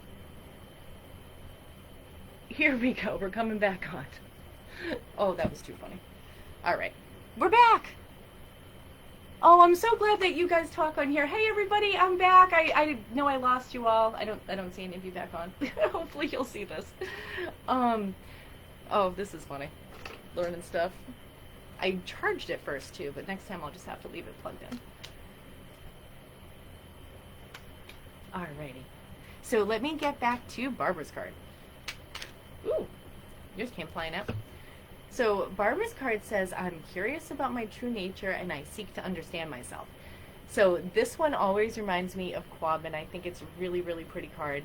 Here we go. We're coming back on. Oh, that was too funny. Alright. We're back! Oh, I'm so glad that you guys talk on here. Hey everybody, I'm back. I know I lost you all. I don't see any of you back on. Hopefully you'll see this. Oh, this is funny. Learning stuff. I charged it first too, but next time I'll just have to leave it plugged in. Alrighty. So let me get back to Barbara's card. Ooh, yours came flying out. So Barbara's card says, I'm curious about my true nature and I seek to understand myself. So this one always reminds me of Quabbin. I think it's a really, really pretty card.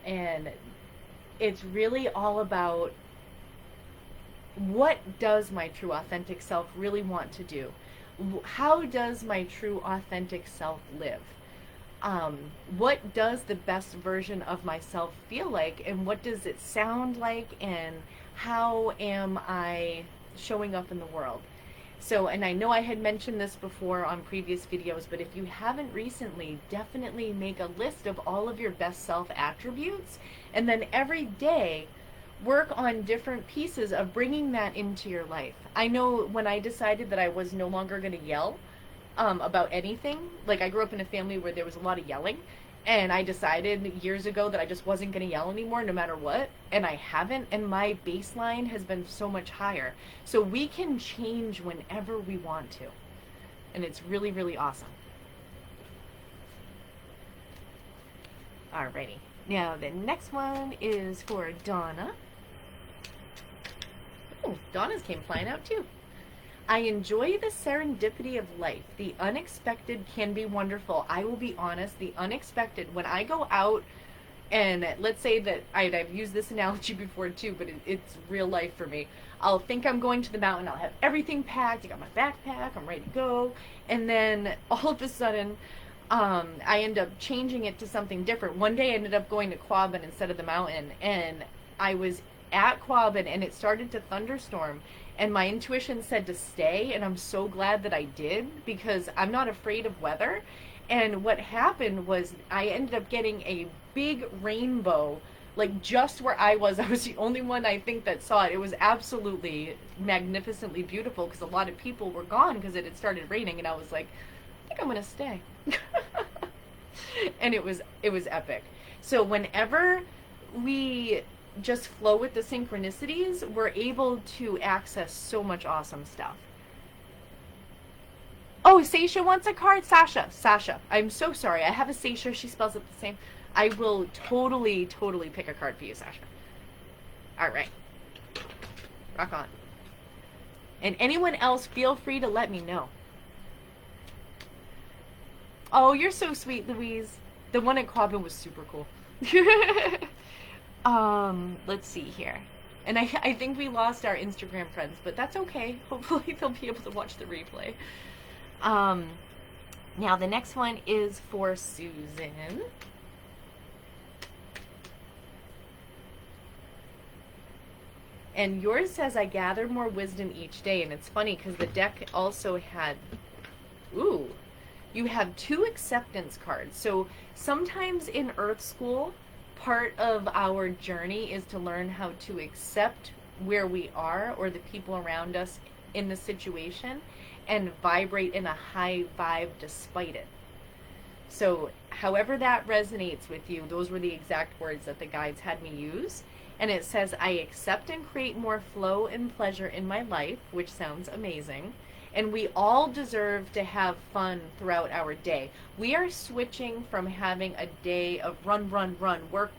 And it's really all about what does my true authentic self really want to do? How does my true authentic self live? What does the best version of myself feel like, and what does it sound like, and how am I showing up in the world? So, and I know I had mentioned this before on previous videos, but if you haven't recently, definitely make a list of all of your best self attributes, and then every day work on different pieces of bringing that into your life. I know when I decided that I was no longer going to yell about anything, like I grew up in a family where there was a lot of yelling, and I decided years ago that I just wasn't going to yell anymore no matter what, and I haven't, and my baseline has been so much higher. So we can change whenever we want to, and it's really, really awesome. Alrighty. Now the next one is for Donna. Oh, Donna's came flying out too. I enjoy the serendipity of life. The unexpected can be wonderful. I will be honest, the unexpected, when I go out, and let's say that I've used this analogy before too, but it's real life for me. I'll think I'm going to the mountain. I'll have everything packed. I got my backpack. I'm ready to go. And then all of a sudden, I end up changing it to something different. One day I ended up going to Quabbin instead of the mountain. And I was at Quabbin and it started to thunderstorm. And my intuition said to stay. And I'm so glad that I did because I'm not afraid of weather. And what happened was I ended up getting a big rainbow, like just where I was. I was the only one I think that saw it. It was absolutely magnificently beautiful because a lot of people were gone because it had started raining. And I was like, I think I'm going to stay. And it was epic. So whenever we just flow with the synchronicities, we're able to access so much awesome stuff. Oh, Sasha wants a card. Sasha. I'm so sorry. I have a Sasha. She spells it the same. I will totally pick a card for you, Sasha. All right. Rock on. And anyone else, feel free to let me know. Oh, you're so sweet, Louise. The one at Quabbin was super cool. Let's see here. And I think we lost our Instagram friends, but that's okay. Hopefully they'll be able to watch the replay. Now the next one is for Susan. And yours says, I gather more wisdom each day. And it's funny because the deck also had, ooh, you have 2 acceptance cards. So sometimes in Earth School, part of our journey is to learn how to accept where we are or the people around us in the situation and vibrate in a high vibe despite it. So however that resonates with you, those were the exact words that the guides had me use. And it says, I accept and create more flow and pleasure in my life, which sounds amazing. And we all deserve to have fun throughout our day. We are switching from having a day of run, work,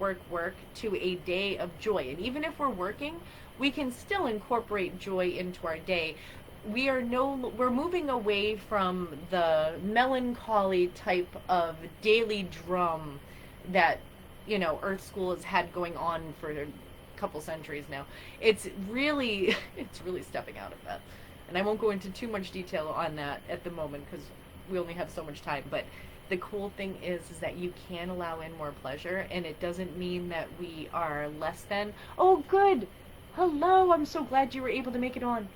to a day of joy. And even if we're working, we can still incorporate joy into our day. We're moving away from the melancholy type of daily drum that, Earth School has had going on for a couple centuries now. It's really stepping out of that. And I won't go into too much detail on that at the moment because we only have so much time. But the cool thing is that you can allow in more pleasure, and it doesn't mean that we are less than. Oh, good. Hello, I'm so glad you were able to make it on.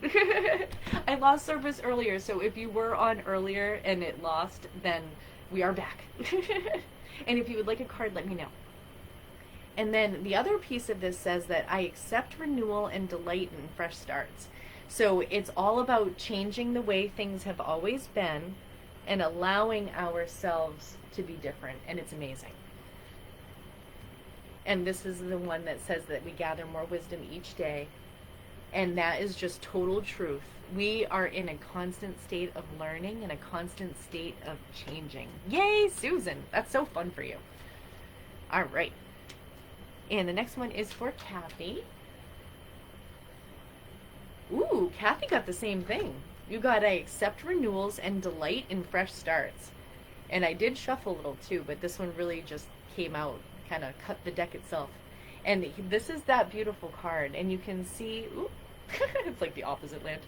I lost service earlier, so if you were on earlier and it lost, then we are back. And if you would like a card, let me know. And then the other piece of this says that I accept renewal and delight in fresh starts. So it's all about changing the way things have always been and allowing ourselves to be different, and it's amazing. And this is the one that says that we gather more wisdom each day, and that is just total truth. We are in a constant state of learning and a constant state of changing. Yay, Susan! That's so fun for you. All right. And the next one is for Kathy. Ooh, Kathy got the same thing. You got, I accept renewals and delight in fresh starts. And I did shuffle a little too, but this one really just came out, kind of cut the deck itself. And this is that beautiful card. And you can see, ooh, it's like the opposite land.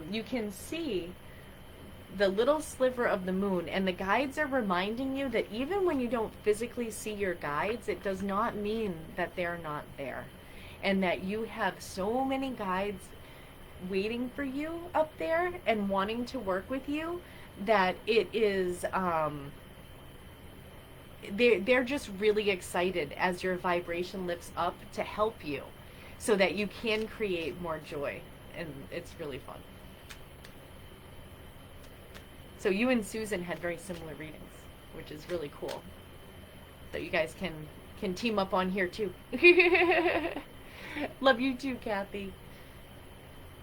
You can see the little sliver of the moon, and the guides are reminding you that even when you don't physically see your guides, it does not mean that they're not there. And that you have so many guides waiting for you up there and wanting to work with you that it is they're just really excited as your vibration lifts up to help you so that you can create more joy, and it's really fun. So you and Susan had very similar readings, which is really cool. So you guys can team up on here too. Love you too, Kathy.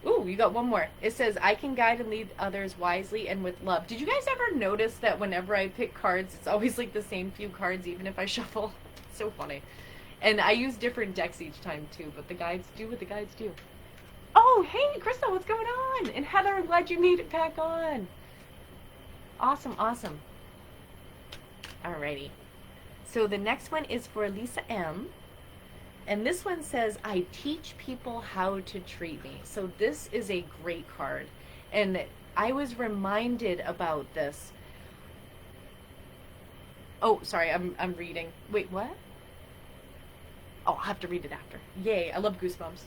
Ooh, you got one more. It says, I can guide and lead others wisely and with love. Did you guys ever notice that whenever I pick cards, it's always like the same few cards, even if I shuffle? It's so funny. And I use different decks each time too, but the guides do what the guides do. Oh, Oh, hey, Crystal, what's going on? And Heather, I'm glad you made it back on. Awesome, awesome. Alrighty. So the next one is for Lisa M. And this one says, I teach people how to treat me. So this is a great card. And I was reminded about this. Oh, sorry, I'm reading. Wait, what? Oh, I'll have to read it after. Yay, I love goosebumps.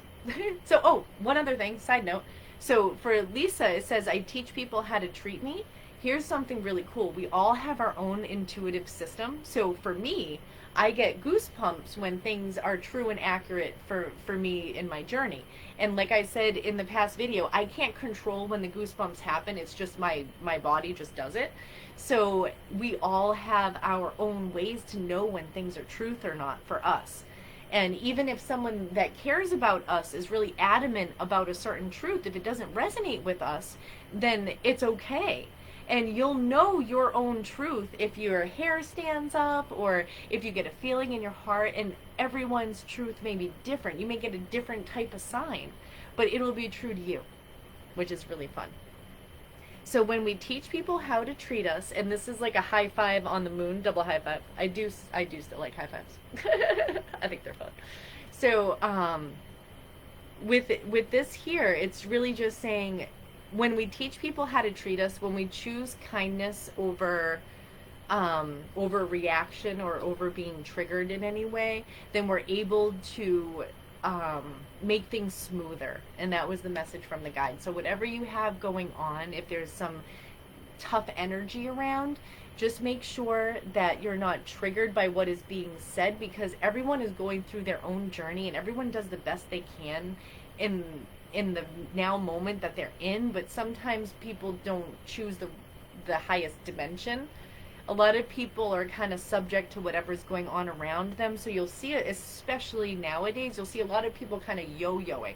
So, oh, one other thing, side note. So for Lisa, it says, I teach people how to treat me. Here's something really cool. We all have our own intuitive system. So for me, I get goosebumps when things are true and accurate for me in my journey. And like I said in the past video, I can't control when the goosebumps happen. It's just my body just does it. So we all have our own ways to know when things are truth or not for us. And even if someone that cares about us is really adamant about a certain truth, if it doesn't resonate with us, then it's okay. And you'll know your own truth if your hair stands up or if you get a feeling in your heart, and everyone's truth may be different. You may get a different type of sign, but it'll be true to you, which is really fun. So when we teach people how to treat us, and this is like a high five on the moon, double high five. I do still like high fives. I think they're fun. So with this here, it's really just saying, when we teach people how to treat us, when we choose kindness over reaction or over being triggered in any way, then we're able to make things smoother. And that was the message from the guide. So whatever you have going on, if there's some tough energy around, just make sure that you're not triggered by what is being said, because everyone is going through their own journey and everyone does the best they can in the now moment that they're in, but sometimes people don't choose the highest dimension. A lot of people are kind of subject to whatever's going on around them, so you'll see it, especially nowadays, you'll see a lot of people kind of yo-yoing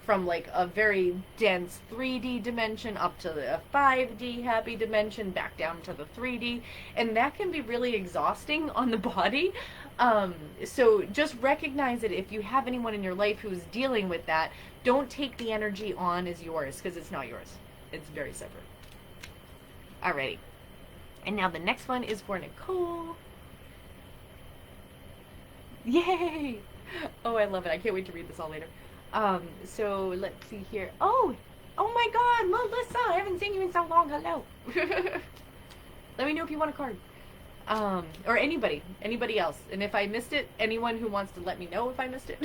from like a very dense 3D dimension up to a 5D happy dimension, back down to the 3D, and that can be really exhausting on the body. So just recognize it. If you have anyone in your life who's dealing with that, don't take the energy on as yours, because it's not yours. It's very separate. Alrighty. And now the next one is for Nicole. Yay! Oh, I love it. I can't wait to read this all later. So let's see here. Oh my God, Melissa! I haven't seen you in so long. Hello. Let me know if you want a card. Or anybody else. And if I missed it, anyone who wants to let me know if I missed it.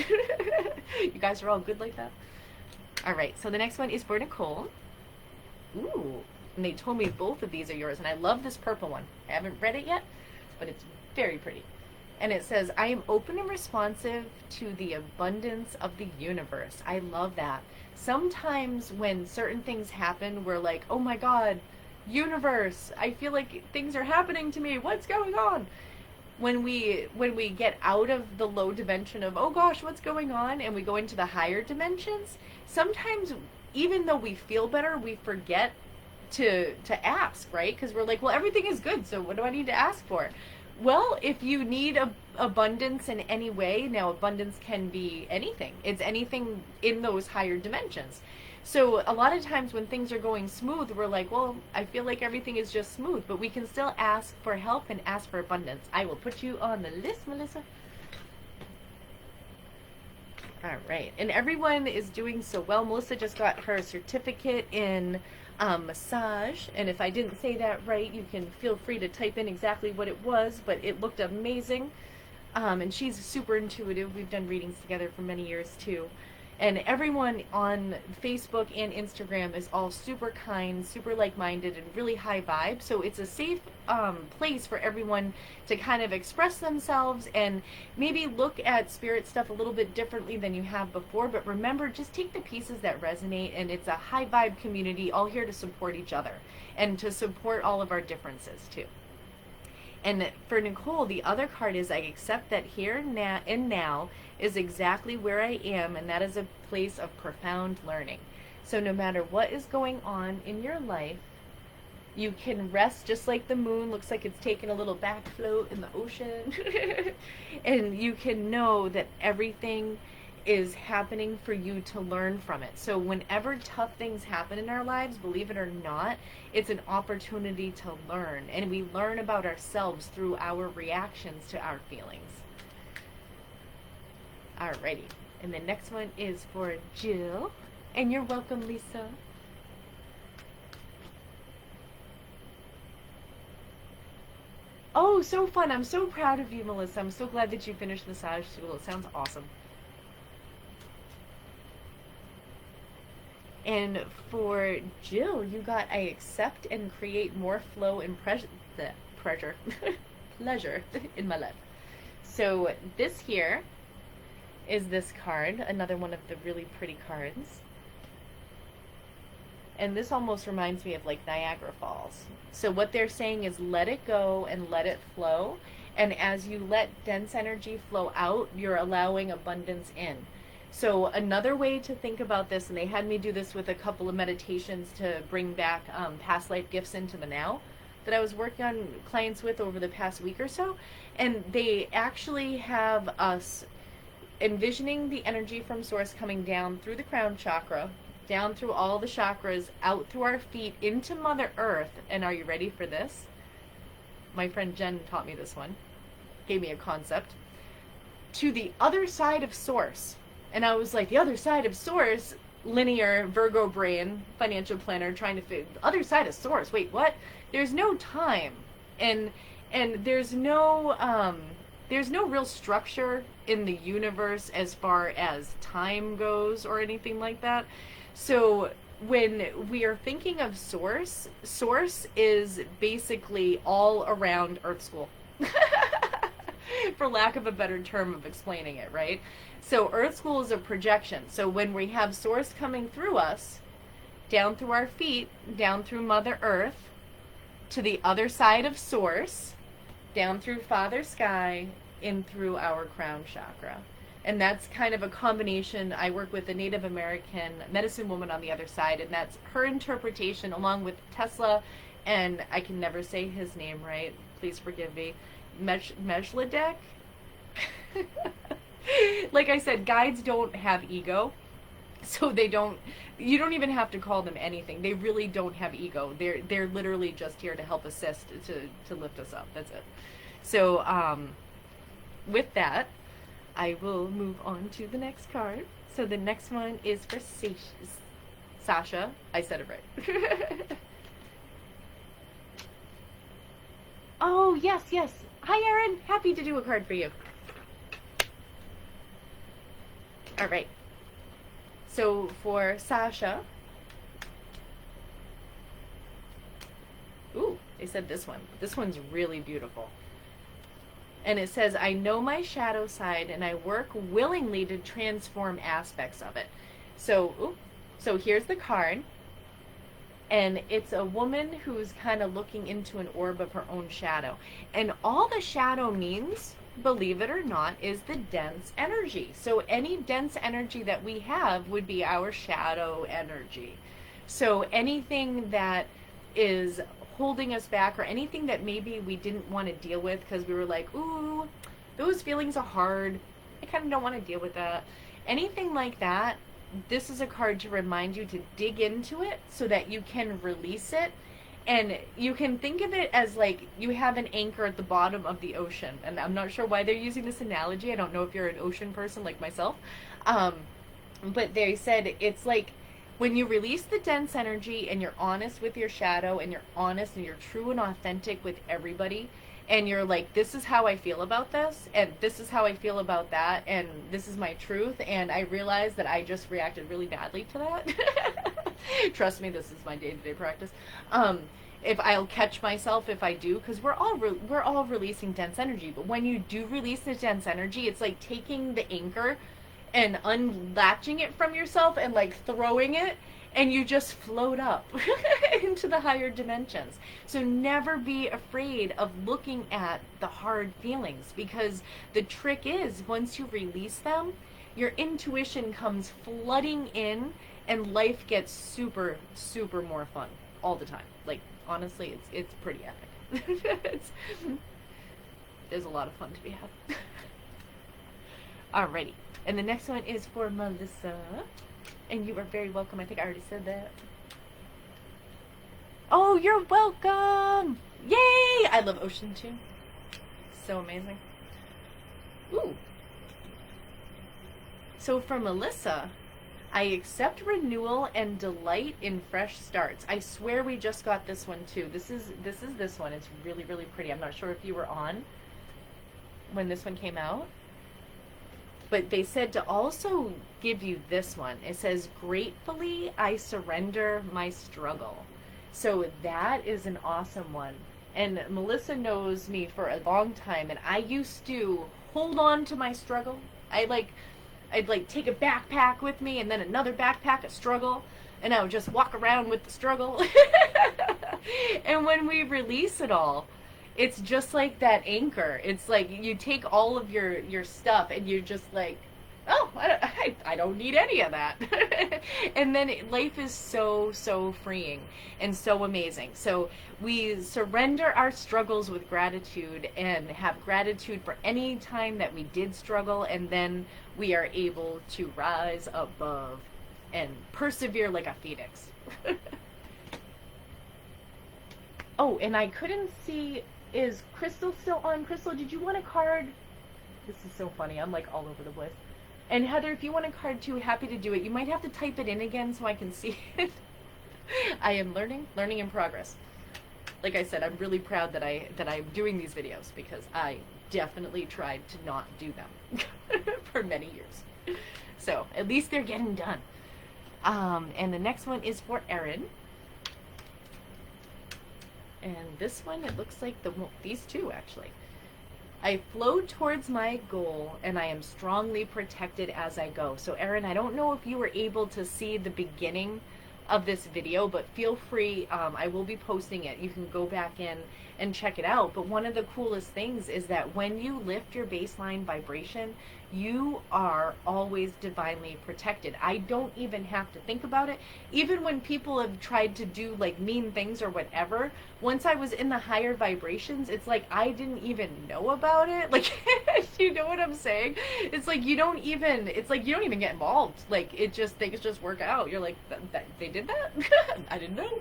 You guys are all good like that. All right, so the next one is for Nicole. Ooh, and they told me both of these are yours, and I love this purple one. I haven't read it yet, but it's very pretty. And it says, I am open and responsive to the abundance of the universe. I love that. Sometimes when certain things happen, we're like, oh my God, universe, I feel like things are happening to me. What's going on? When we get out of the low dimension of, oh gosh, what's going on, and we go into the higher dimensions, sometimes even though we feel better, we forget to ask, right? Because we're like, well, everything is good, so what do I need to ask for? Well, if you need abundance in any way, now abundance can be anything. It's anything in those higher dimensions. So a lot of times when things are going smooth, we're like, well, I feel like everything is just smooth, but we can still ask for help and ask for abundance. I will put you on the list, Melissa. All right. And everyone is doing so well. Melissa just got her certificate in massage. And if I didn't say that right, you can feel free to type in exactly what it was, but it looked amazing. And she's super intuitive. We've done readings together for many years too. And everyone on Facebook and Instagram is all super kind, super like-minded, and really high vibe. So it's a safe place for everyone to kind of express themselves and maybe look at spirit stuff a little bit differently than you have before. But remember, just take the pieces that resonate, and it's a high vibe community, all here to support each other and to support all of our differences too. And for Nicole, the other card is, I accept that here now and now is exactly where I am, and that is a place of profound learning. So no matter what is going on in your life, you can rest just like the moon looks like it's taking a little back float in the ocean. And you can know that everything is happening for you to learn from it. So whenever tough things happen in our lives, believe it or not, it's an opportunity to learn. And we learn about ourselves through our reactions to our feelings. Alrighty. And the next one is for Jill. And you're welcome, Lisa. Oh, so fun. I'm so proud of you, Melissa. I'm so glad that you finished massage school. It sounds awesome. And for Jill, you got I accept and create more flow and pleasure in my life. So this here is this card, another one of the really pretty cards. And this almost reminds me of like Niagara Falls. So what they're saying is let it go and let it flow. And as you let dense energy flow out, you're allowing abundance in. So another way to think about this, and they had me do this with a couple of meditations to bring back past life gifts into the now that I was working on clients with over the past week or so. And they actually have us envisioning the energy from source coming down through the crown chakra, down through all the chakras, out through our feet, into Mother Earth. And are you ready for this? My friend Jen taught me this one, gave me a concept. To the other side of source. And I was like, the other side of source, linear, Virgo brain, financial planner, trying to figure, the other side of source, wait, what? There's no time. And there's no real structure in the universe as far as time goes or anything like that. So when we are thinking of source is basically all around Earth School. For lack of a better term of explaining it, right? So Earth School is a projection. So when we have source coming through us, down through our feet, down through Mother Earth, to the other side of source, down through Father Sky, in through our crown chakra. And that's kind of a combination. I work with a Native American medicine woman on the other side, and that's her interpretation along with Tesla, and I can never say his name right, please forgive me, Mejladek. Like I said, guides don't have ego, so you don't even have to call them anything. They really don't have ego. They're literally just here to help assist, to lift us up. That's it. So with that, I will move on to the next card. So the next one is for Sasha. I said it right. Oh, yes. Hi, Erin. Happy to do a card for you. All right. So for Sasha, ooh, they said this one. This one's really beautiful. And it says, I know my shadow side and I work willingly to transform aspects of it. So here's the card. And it's a woman who's kind of looking into an orb of her own shadow. And all the shadow means, believe it or not, is the dense energy. So any dense energy that we have would be our shadow energy. So anything that is holding us back, or anything that maybe we didn't want to deal with because we were like, ooh, those feelings are hard, I kind of don't want to deal with that. Anything like that, this is a card to remind you to dig into it so that you can release it. And you can think of it as like you have an anchor at the bottom of the ocean. And I'm not sure why they're using this analogy. I don't know if you're an ocean person like myself. But they said it's like when you release the dense energy and you're honest with your shadow and you're honest and you're true and authentic with everybody, and you're like, this is how I feel about this, and this is how I feel about that, and this is my truth, and I realized that I just reacted really badly to that. Trust me, this is my day-to-day practice. If I'll catch myself if I do, because we're all releasing dense energy, but when you do release the dense energy, it's like taking the anchor and unlatching it from yourself and like throwing it, and you just float up into the higher dimensions. So never be afraid of looking at the hard feelings, because the trick is once you release them, your intuition comes flooding in and life gets super, super more fun all the time. Like, honestly, it's pretty epic. There's a lot of fun to be had. Alrighty. And the next one is for Melissa. And you are very welcome. I think I already said that. Oh, you're welcome! Yay! I love Ocean too. So amazing. Ooh. So for Melissa, I accept renewal and delight in fresh starts. I swear we just got this one too. This is this one. It's really, really pretty. I'm not sure if you were on when this one came out. But they said to also give you this one. It says, gratefully I surrender my struggle. So that is an awesome one. And Melissa knows me for a long time, and I used to hold on to my struggle. I'd take a backpack with me, and then another backpack of struggle, and I would just walk around with the struggle. And when we release it all, it's just like that anchor. It's like you take all of your stuff, and you're just like, oh, I don't need any of that. And then life is so freeing and so amazing. So we surrender our struggles with gratitude and have gratitude for any time that we did struggle, and then we are able to rise above and persevere like a phoenix. Oh, and I couldn't see, is Crystal still on? Crystal, did you want a card? This is so funny. I'm like all over the place. And Heather, if you want a card too, happy to do it. You might have to type it in again so I can see it. I am learning in progress. Like I said, I'm really proud that I'm doing these videos, because I definitely tried to not do them for many years. So at least they're getting done. And the next one is for Erin. And this one, it looks like these two actually. I flow towards my goal, and I am strongly protected as I go. So Erin, I don't know if you were able to see the beginning of this video, but feel free, I will be posting it. You can go back in and check it out. But one of the coolest things is that when you lift your baseline vibration, you are always divinely protected. I don't even have to think about it. Even when people have tried to do like mean things or whatever, once I was in the higher vibrations, it's like I didn't even know about it. Like, you know what I'm saying? It's like you don't even get involved. Like things just work out. You're like, they did that? I didn't know.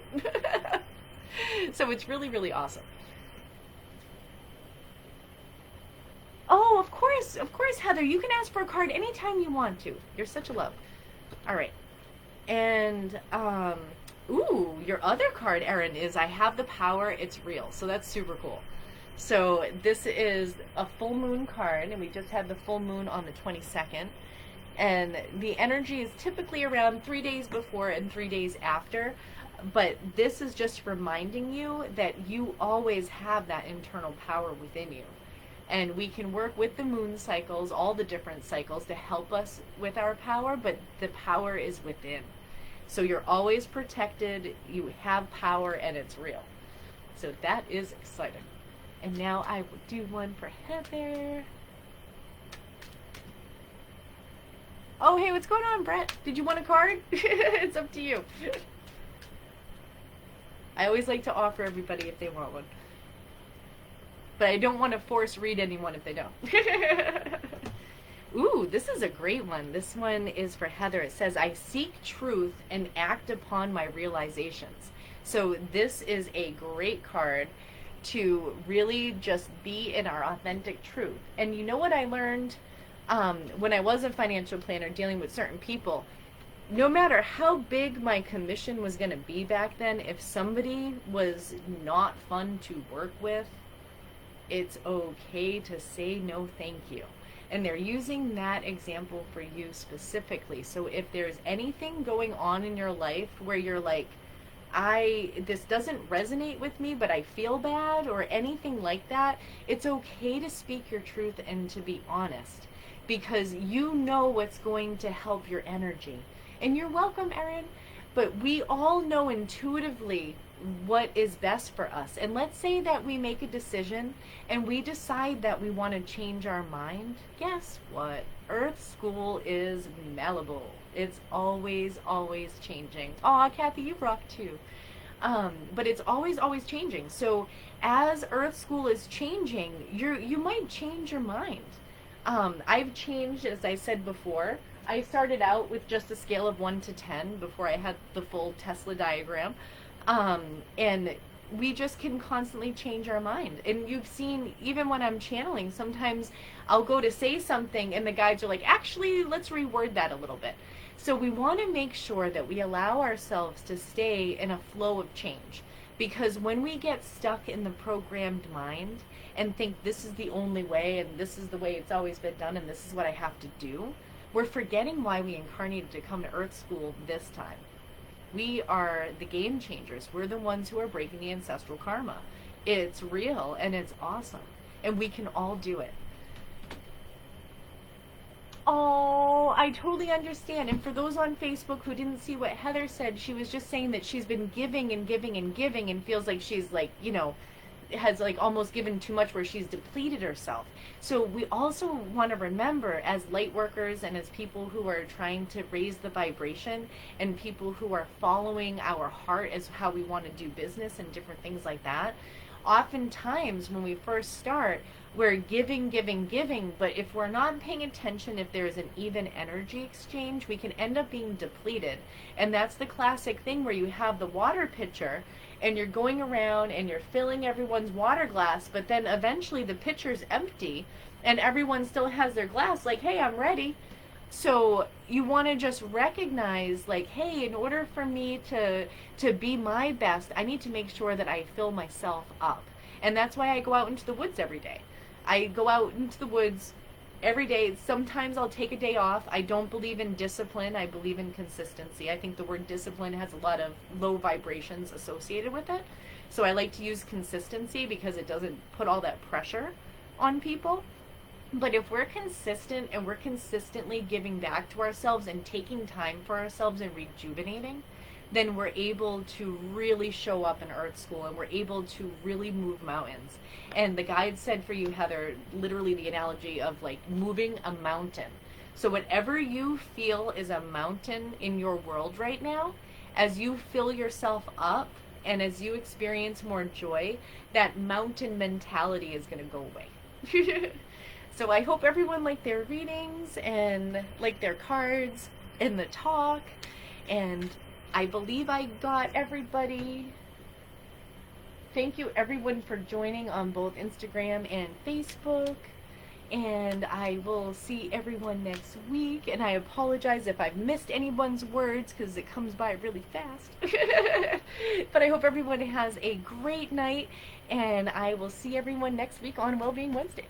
So it's really, really awesome. Oh, of course, Heather. You can ask for a card anytime you want to. You're such a love. All right. And, ooh, your other card, Erin, is I have the power, it's real. So that's super cool. So this is a full moon card, and we just had the full moon on the 22nd. And the energy is typically around 3 days before and 3 days after. But this is just reminding you that you always have that internal power within you. And we can work with the moon cycles, all the different cycles, to help us with our power, but the power is within. So you're always protected, you have power, and it's real. So that is exciting. And now I will do one for Heather. Oh, hey, what's going on, Brett? Did you want a card? It's up to you. I always like to offer everybody if they want one. But I don't want to force read anyone if they don't. Ooh, this is a great one. This one is for Heather. It says, I seek truth and act upon my realizations. So this is a great card to really just be in our authentic truth. And you know what I learned when I was a financial planner dealing with certain people? No matter how big my commission was going to be back then, if somebody was not fun to work with, it's okay to say no thank you. And they're using that example for you specifically. So if there's anything going on in your life where you're like, this doesn't resonate with me, but I feel bad, or anything like that, it's okay to speak your truth and to be honest, because you know what's going to help your energy. And you're welcome, Erin. But we all know intuitively what is best for us. And let's say that we make a decision and we decide that we want to change our mind. Guess what? Earth School is malleable. It's always changing. Aw, Kathy, you rock too. But it's always changing. So as Earth School is changing, you might change your mind. I've changed, as I said before. I started out with just a scale of 1 to 10 before I had the full Tesla diagram. And we just can constantly change our mind. And you've seen, even when I'm channeling, sometimes I'll go to say something and the guides are like, actually, let's reword that a little bit. So we want to make sure that we allow ourselves to stay in a flow of change. Because when we get stuck in the programmed mind and think this is the only way and this is the way it's always been done and this is what I have to do, we're forgetting why we incarnated to come to Earth School this time. We are the game changers. We're the ones who are breaking the ancestral karma. It's real and it's awesome. And we can all do it. Oh, I totally understand. And for those on Facebook who didn't see what Heather said, she was just saying that she's been giving and giving and giving and feels like she's like, has like almost given too much where she's depleted herself. So we also want to remember, as light workers and as people who are trying to raise the vibration and people who are following our heart as how we want to do business and different things like that, oftentimes when we first start, we're giving, giving, giving, but if we're not paying attention, if there's an even energy exchange, we can end up being depleted. And that's the classic thing where you have the water pitcher and you're going around and you're filling everyone's water glass, but then eventually the pitcher's empty and everyone still has their glass like, hey, I'm ready. So you want to just recognize, like, hey, in order for me to be my best, I need to make sure that I fill myself up. And that's why I go out into the woods every day. I go out into the woods every day. Sometimes I'll take a day off. I don't believe in discipline. I believe in consistency. I think the word discipline has a lot of low vibrations associated with it. So I like to use consistency because it doesn't put all that pressure on people. But if we're consistent and we're consistently giving back to ourselves and taking time for ourselves and rejuvenating, then we're able to really show up in Earth School and we're able to really move mountains. And the guide said for you, Heather, literally the analogy of like moving a mountain. So whatever you feel is a mountain in your world right now, as you fill yourself up and as you experience more joy, that mountain mentality is going to go away. So I hope everyone liked their readings and liked their cards and the talk. And I believe I got everybody. Thank you everyone for joining on both Instagram and Facebook. And I will see everyone next week. And I apologize if I've missed anyone's words because it comes by really fast. But I hope everyone has a great night. And I will see everyone next week on Wellbeing Wednesdays.